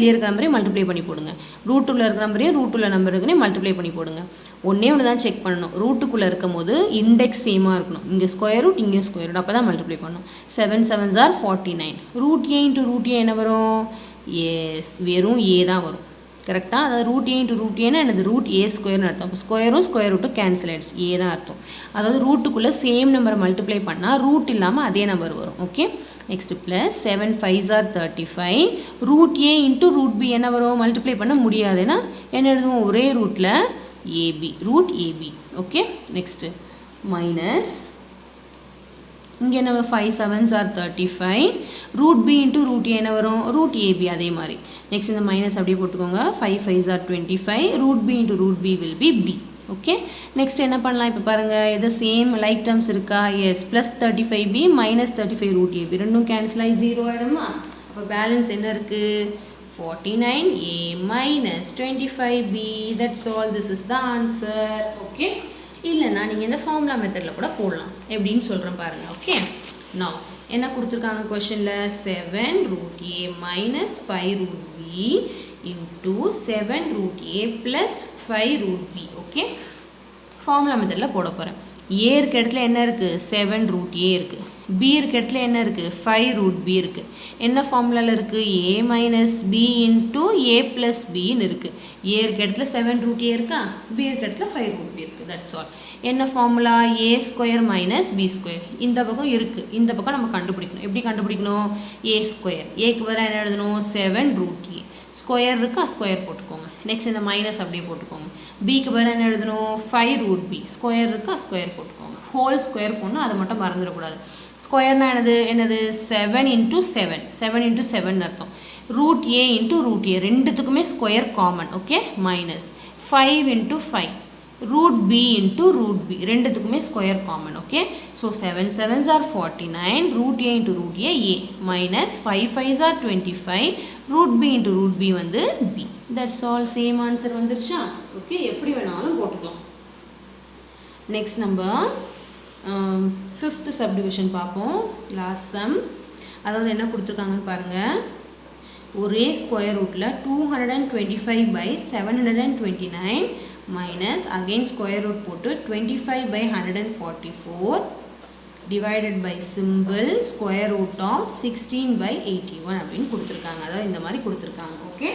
மல்டிப்ளை பண்ணி போடுங்க. ரூட்டுக்குள்ளே இருக்கிற நம்பரையும் ரூட்டுள்ள நம்பருக்குன்னு மல்டிப்ளை பண்ணி போடுங்க. ஒன்று தான் செக் பண்ணணும், ரூட்டுக்குள்ளே இருக்கும் போது இண்டெக்ஸ் சேமாக இருக்கணும். இங்கே ஸ்கொயர் ரூட், இங்கே ஸ்கொயர் ரூட், அப்போ தான் மல்டிப்ளை பண்ணணும். 7 7s are 49. Root A into root A என்ன வரும், எஸ் வெறும் ஏ தான் வரும். கரெக்டாக, அதாவது ரூட் ஏ இன்ட்டு ரூட் ஏன்னா எனது ரூட் ஏ ஸ்கொயர்னு அர்த்தம். இப்போ ஸ்கொயரும் ஸ்கொயர் ரூட்டும் கேன்சல் ஆகிடுச்சு, ஏ தான் அர்த்தம். அதாவது ரூட்டுக்குள்ளே சேம் நம்பரை மல்டிப்ளை பண்ணால் ரூட் இல்லாமல் அதே நம்பர் வரும். Okay, next plus 7 5s are 35. Root A into root B என்ன வரும், மல்டிப்ளை பண்ண முடியாதுன்னா என்ன எழுதுவோம், ஒரே ரூட்டில் A B, root A B. Okay, next minus, இங்கே என்ன 5 7s are 35. Root B into root A என்ன வரும், ரூட் ஏபி. அதே மாதிரி நெக்ஸ்ட் இந்த மைனஸ் அப்படியே போட்டுக்கோங்க. 5 5s are 25. Root B into root B will be B. Okay, next என்ன பண்ணலாம், இப்போ பாருங்கள் எது சேம் லைக் டேர்ம்ஸ் இருக்கா, yes. Plus 35b minus 35 root AB ரெண்டும் கேன்சல் ஆகி 0 ஆகிடுமா. அப்போ பேலன்ஸ் என்ன இருக்குது, 49a minus 25b. That's all. This is the answer. Okay. இல்லைன்னா நீங்கள் இந்த ஃபார்முலா மெத்தடில் கூட போடலாம் எப்படின்னு சொல்கிறேன் பாருங்கள். ஓகே, நான் என்ன கொடுத்துருக்காங்க கொஷனில் 7 root a minus 5 root b into 7 root a plus 5 root b. Okay, formula மெத்தடில் போட போகிறேன். a இருக்க இடத்துல என்ன இருக்குது? 7 root a இருக்குது. b இருக்க இடத்துல என்ன இருக்குது? 5 root b இருக்குது. என்ன ஃபார்முலாவில் இருக்குது? a minus b into a plus bன்னு இருக்குது. a இருக்க இடத்துல 7 root a இருக்கா? b இருக்க இடத்துல 5 root b இருக்குது. That's all. என்ன formula? a square minus b square. இந்த பக்கம் இருக்குது, இந்த பக்கம் நம்ம கண்டுபிடிக்கணும். எப்படி கண்டுபிடிக்கணும்? a square. ஏக்கு பதிலாக என்ன எழுதணும்? 7 root a. ஸ்கொயர் இருக்கா? ஸ்கொயர் போட்டுக்கோங்க. நெக்ஸ்ட் இந்த மைனஸ் அப்படியே போட்டுக்கோங்க. பிக்கு பதிலாக என்ன எழுதணும்? 5 root b. ஸ்கொயர் இருக்கா? ஸ்கொயர் போட்டுக்கோங்க. ஹோல் ஸ்கொயர் போடணும், அதை மட்டும் மறந்துடக்கூடாது. ஸ்கொயர்னா என்னது 7 into 7, 7 into 7 அர்த்தம். ரூட் ஏ இன்ட்டு ரூட் ஏ ரெண்டுத்துக்குமே square common. Okay, minus 5 into 5 root b into root b ரெண்டுத்துக்குமே square common. Okay, so 7 7s are 49, root a into root a a minus 5 5s are 25, root b into root b வந்து b. That's all. Same answer வந்துருச்சா? Okay, எப்படி வேணாலும் போட்டுக்கலாம். Next நம்ம 5th subdivision பார்ப்போம். Last some. அதாவது என்ன கொடுத்துருக்காங்கன்னு பாருங்கள். ஒரே ஸ்கொயர் ரூட்டில் 225 by 729 minus again square root போட்டு 25 by 144 divided by simple square root of 16 by 81 அப்படின்னு கொடுத்துருக்காங்க. அதாவது இந்த மாதிரி கொடுத்துருக்காங்க. ஓகே,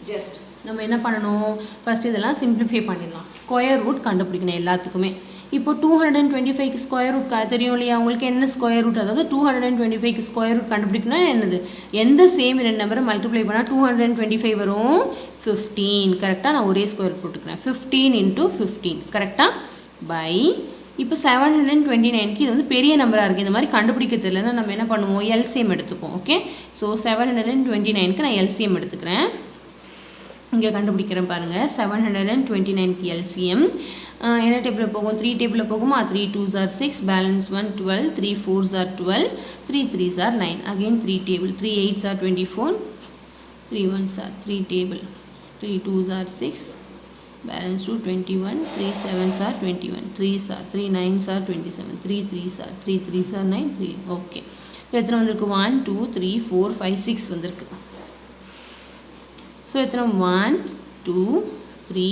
ஜஸ்ட் நம்ம என்ன பண்ணணும்? ஃபஸ்ட்டு இதெல்லாம் சிம்பிளிஃபை பண்ணிடலாம். ஸ்கொயர் ரூட் கண்டுபிடிக்கணும் எல்லாத்துக்குமே. இப்போ 225க்கு ஸ்கொயர் ரூட் தெரியும் இல்லையா? உங்களுக்கு என்ன ஸ்கொயர் ரூட்? அதாவது 225க்கு ஸ்கொயர் ரூட் கண்டுபிடிக்கணும். என்னது? எந்த சேம் ரெண்டு நம்பரை மல்டிப்ளை பண்ணால் 225 வரும்? 15. கரெக்டாக நான் ஒரே ஸ்கொயர் ரூட் போட்டுக்கிறேன். 15 into 15 கரெக்டாக பை. இப்போ 729க்கு இது வந்து பெரிய நம்பராக இருக்குது. இந்த மாதிரி கண்டுபிடிக்க தெரியலன்னா நம்ம என்ன பண்ணுவோம்? எல்சிஎம் எடுத்துப்போம். ஓகே, ஸோ 729க்கு நான் எல்சிஎம் எடுத்துக்கிறேன். இங்கே கண்டுபிடிக்கிறேன் பாருங்கள். 729க்கு எல்சிஎம் என்ன டேபிளில் போகும்? 3 டேபிளில் போகுமா? 3 2s are 6, balance 1 12, 3 4s are 12, 3 3s are 9, again 3 table, 3 8s are 24, 3 1s are 3 table, 3 2s are 6, balance 2 21, 3 7s are 21, 3s are 3 9s are 27, 3 3s are 3 3s are 9, 3. Okay, எத்தனை வந்திருக்கு? 1 2 3 4 5 6 வந்திருக்கு. ஸோ எத்தனை? 1 2 3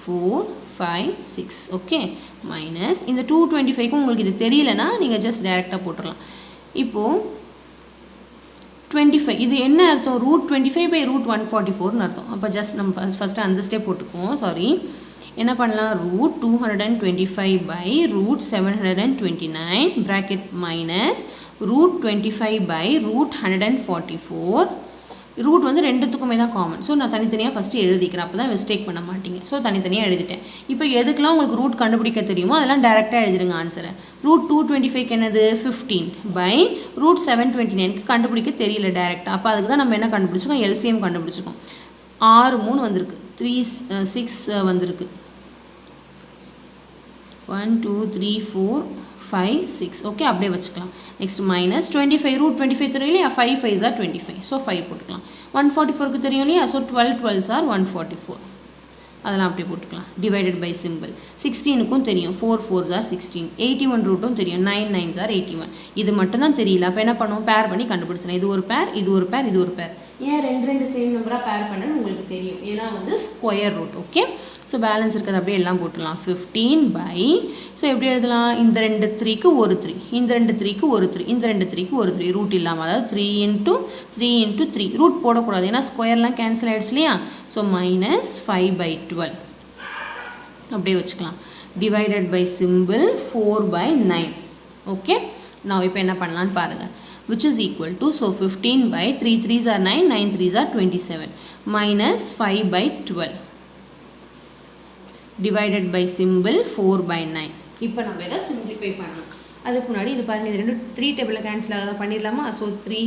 4 5 6. ஓகே, மைனஸ் இந்த 225க்கும் உங்களுக்கு இது தெரியலனா நீங்கள் just டைரெக்டாக போட்டுடலாம். இப்போது 25 இது என்ன அர்த்தம்? ரூட் 25 by ரூட் 144னு அர்த்தம். அப்போ ஜஸ்ட் நம்ம ஃபஸ்ட்டு அந்த ஸ்டெப் போட்டுக்குவோம். சாரி, என்ன பண்ணலாம்? Root 225 by root 729 bracket minus root 25 by root 144. Root வந்து ரெண்டுத்துக்குமே தான் காமன். ஸோ நான் தனித்தனியாக ஃபஸ்ட்டு எழுதிக்கிறேன், அப்போ தான் மிஸ்டேக் பண்ண மாட்டீங்க. ஸோ தனித்தனியாக எழுதிட்டேன். இப்போ எதுக்கெலாம் உங்களுக்கு ரூட் கண்டுபிடிக்க தெரியுமோ அதெல்லாம் டேரெக்டாக எழுதிடுங்க ஆன்சரை. ரூட் 225க்கு என்னது? 15 பை ரூட் 729க்கு கண்டுபிடிக்க தெரியல டேரெக்டாக. அப்போ அதுக்கு தான் நம்ம என்ன கண்டுபிடிச்சிருக்கோம்? எல்சிஎம் கண்டுபிடிச்சிருக்கோம். 6 3 வந்திருக்கு, 3 6 வந்திருக்கு. 1 2 3 4 5 6. ஓகே, அப்படியே வச்சுக்கலாம். நெக்ஸ்ட் மைனஸ் 25 ரூட் 25 தெரியும் இல்லையா? 5 5s are 25. ஸோ 5 போட்டுக்கலாம். 144க்கு தெரியும் இல்லையா? So 12 12s are 144. அதெல்லாம் அப்படியே போட்டுக்கலாம். Divided by simple. 16க்கும் தெரியும், 4 4s are 16. 81 ரூட்டும் தெரியும், 9 9s are 81. இது மட்டும் தான் தெரியல. அப்போ என்ன பண்ணுவோம்? பேர் பண்ணி கண்டுபிடிச்சலாம். இது ஒரு பேர், இது ஒரு பேர், இது ஒரு பேர். ஏன் ரெண்டு சேம் நம்பராக பேர் பண்ணுன்னு உங்களுக்கு தெரியும். ஏன்னா வந்து square root. Okay, so balance இருக்கிறது அப்படியே எல்லாம் போட்டுடலாம். 15 பை, ஸோ எப்படி எழுதலாம்? இந்த 2 3க்கு ஒரு 3, இந்த 2 3க்கு ஒரு 3, இந்த 2 3க்கு ஒரு 3 ரூட் இல்லாமல், அதாவது 3 into 3 into 3 ரூட் போடக்கூடாது, ஏன்னா ஸ்கொயர்லாம் கேன்சல் ஆகிடுச்சு இல்லையா? ஸோ மைனஸ் 5 by 12 அப்படியே வச்சுக்கலாம். Divided by simple 4 by 9. Okay, நான் இப்போ என்ன பண்ணலான்னு பாருங்கள். which is equal to, so 15 by 3 3s are 9, 9 3s are 27, minus 5 by 12 divided by symbol 4 by 9. இப்போ நம்ம இதை simplify பண்ணலாம். அதுக்கு முன்னாடி இது பாருங்க, இது ரெண்டு 3 டேபிளில் கேன்சல் ஆகாத பண்ணிடலாமா? So 3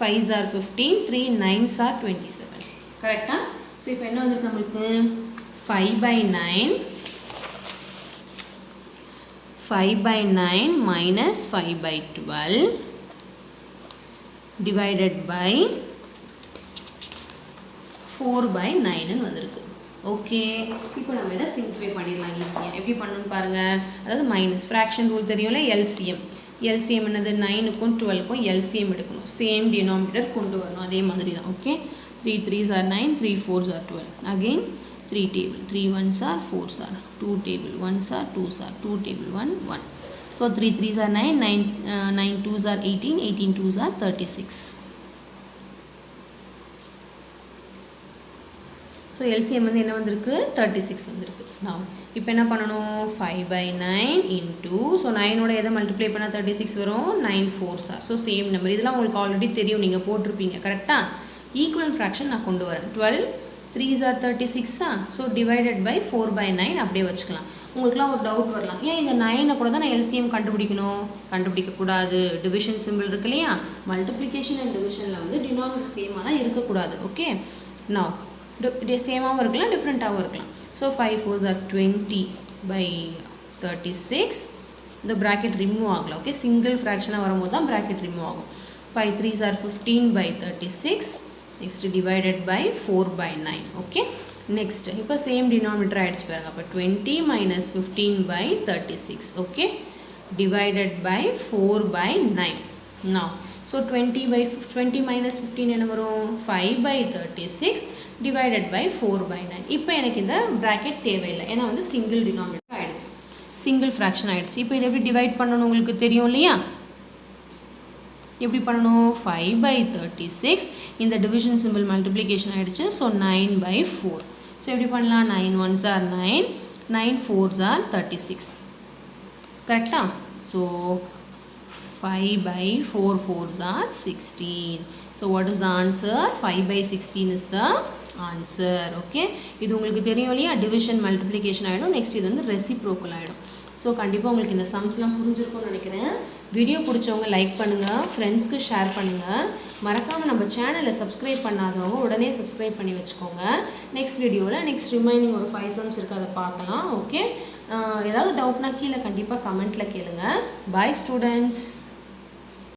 5s are 15, 3 9s are 27. கரெக்டாக? ஸோ இப்போ என்ன வந்துருக்கு நம்மளுக்கு? 5 by 9 minus 5 by 12 divided by 4 by 9 வந்திருக்கு. ஓகே, இப்போ நம்ம இதை சிம்பிளிஃபை பண்ணிடலாம் ஈஸியாக. எப்படி பண்ணணும்னு பாருங்கள். அதாவது மைனஸ் ஃப்ராக்ஷன் ரூல் தெரியும்ல, எல்சிஎம். எல்சிஎம் என்னது 9க்கும் 12க்கும் எல்சிஎம் எடுக்கணும். சேம் டினாமினேட்டர் கொண்டு வரணும். அதே மாதிரி தான். Okay, 3 3s are 9, 3 4s are 12. Again 3 table, 3 1s are 4s are 2 table, 1s are 2s are 2 table, 1 1. So 3 3s are 9, 9 2s are 18, 18 2s are 36. So LCM வந்து என்ன வந்திருக்கு, 36 வந்திருக்கு. நான் இப்போ என்ன பண்ணணும், 5/9 இன்டூ, ஸோ 9ஓட எதை மல்டிப்ளை பண்ணால் 36 வரும், 9 4s are. So same number. இதெல்லாம் உங்களுக்கு ஆல்ரெடி தெரியும், நீங்கள் போட்டிருப்பீங்க கரெக்டாக. ஈக்குவல் ஃப்ராக்ஷன் நான் கொண்டு வரேன். 12 3s are 36. So divided by 4/9 அப்படியே வச்சுக்கலாம். உங்களுக்குலாம் ஒரு டவுட் வரலாம், ஏன் இந்த 9 கூட தான் நான் எல்சிஎம் கண்டுபிடிக்கணும்? கண்டுபிடிக்கக்கூடாது. டிவிஷன் சிம்பிள் இருக்கு இல்லையா, மல்டிப்ளிகேஷன் அண்ட் டிவிஷனில் வந்து டினாமினேட்டர் சேமாக இருக்கக்கூடாது. ஓகே, நான் சேமாகவும் இருக்கலாம், டிஃப்ரெண்ட்டாகவும் இருக்கலாம். So 5 4s are 20/36. இந்த ப்ராக்கெட் ரிமூவ் ஆகலாம். ஓகே, சிங்கிள் ஃப்ராக்ஷனாக வரும்போது தான் ப்ராக்கெட் ரிமூவ் ஆகும். 5 3s are 15/36. Next divided by 4/9. Okay, next இப்போ சேம் டினாமினேட்டர் ஆகிடுச்சு பாருங்க. அப்போ 20 minus 15/36. Okay, divided by 4/9. நான் ஸோ 20 minus 15 என்ன வரும், 5/36 டிவைடட் பை 4/9. இப்போ எனக்கு இந்த ப்ராக்கெட் தேவையில்லை, ஏன்னா வந்து சிங்கிள் டினாமினேட்டர் ஆகிடுச்சு, சிங்கிள் ஃப்ராக்ஷன் ஆகிடுச்சு. இப்போ இதை எப்படி டிவைட் பண்ணணும் உங்களுக்கு தெரியும் இல்லையா, எப்படி பண்ணணும், 5/36 இந்த டிவிஷன் சிம்பிள் மல்டிப்ளிகேஷன் ஆகிடுச்சு. ஸோ 9/4. ஸோ எப்படி பண்ணலாம், 9 1s are 9, 9 4s are 36. கரெக்டா? So 5/4 4s are 16. So what is the answer? 5/16 is the answer. Okay, இது உங்களுக்கு தெரியும் இல்லையா, டிவிஷன் மல்டிப்ளிகேஷன் ஆகிடும். நெக்ஸ்ட் இது வந்து ரெசிப்ரோக்கல் ஆகிடும். ஸோ கண்டிப்பாக உங்களுக்கு இந்த சம்ஸ்லாம் புரிஞ்சிருக்கும்னு நினைக்கிறேன். வீடியோ பிடிச்சவங்க லைக் பண்ணுங்கள், ஃப்ரெண்ட்ஸ்க்கு ஷேர் பண்ணுங்கள். மறக்காமல் நம்ம சேனலை சப்ஸ்கிரைப் பண்ணாதவங்க உடனே சப்ஸ்கிரைப் பண்ணி வச்சுக்கோங்க. நெக்ஸ்ட் வீடியோவில் நெக்ஸ்ட் ரிமைனிங் ஒரு 5 சம்ஸ் இருக்குது, அதை பார்க்கலாம். ஓகே, ஏதாவது டவுட்னா கீழே கண்டிப்பாக கமெண்ட்டில் கேளுங்க. பாய் ஸ்டூடெண்ட்ஸ்.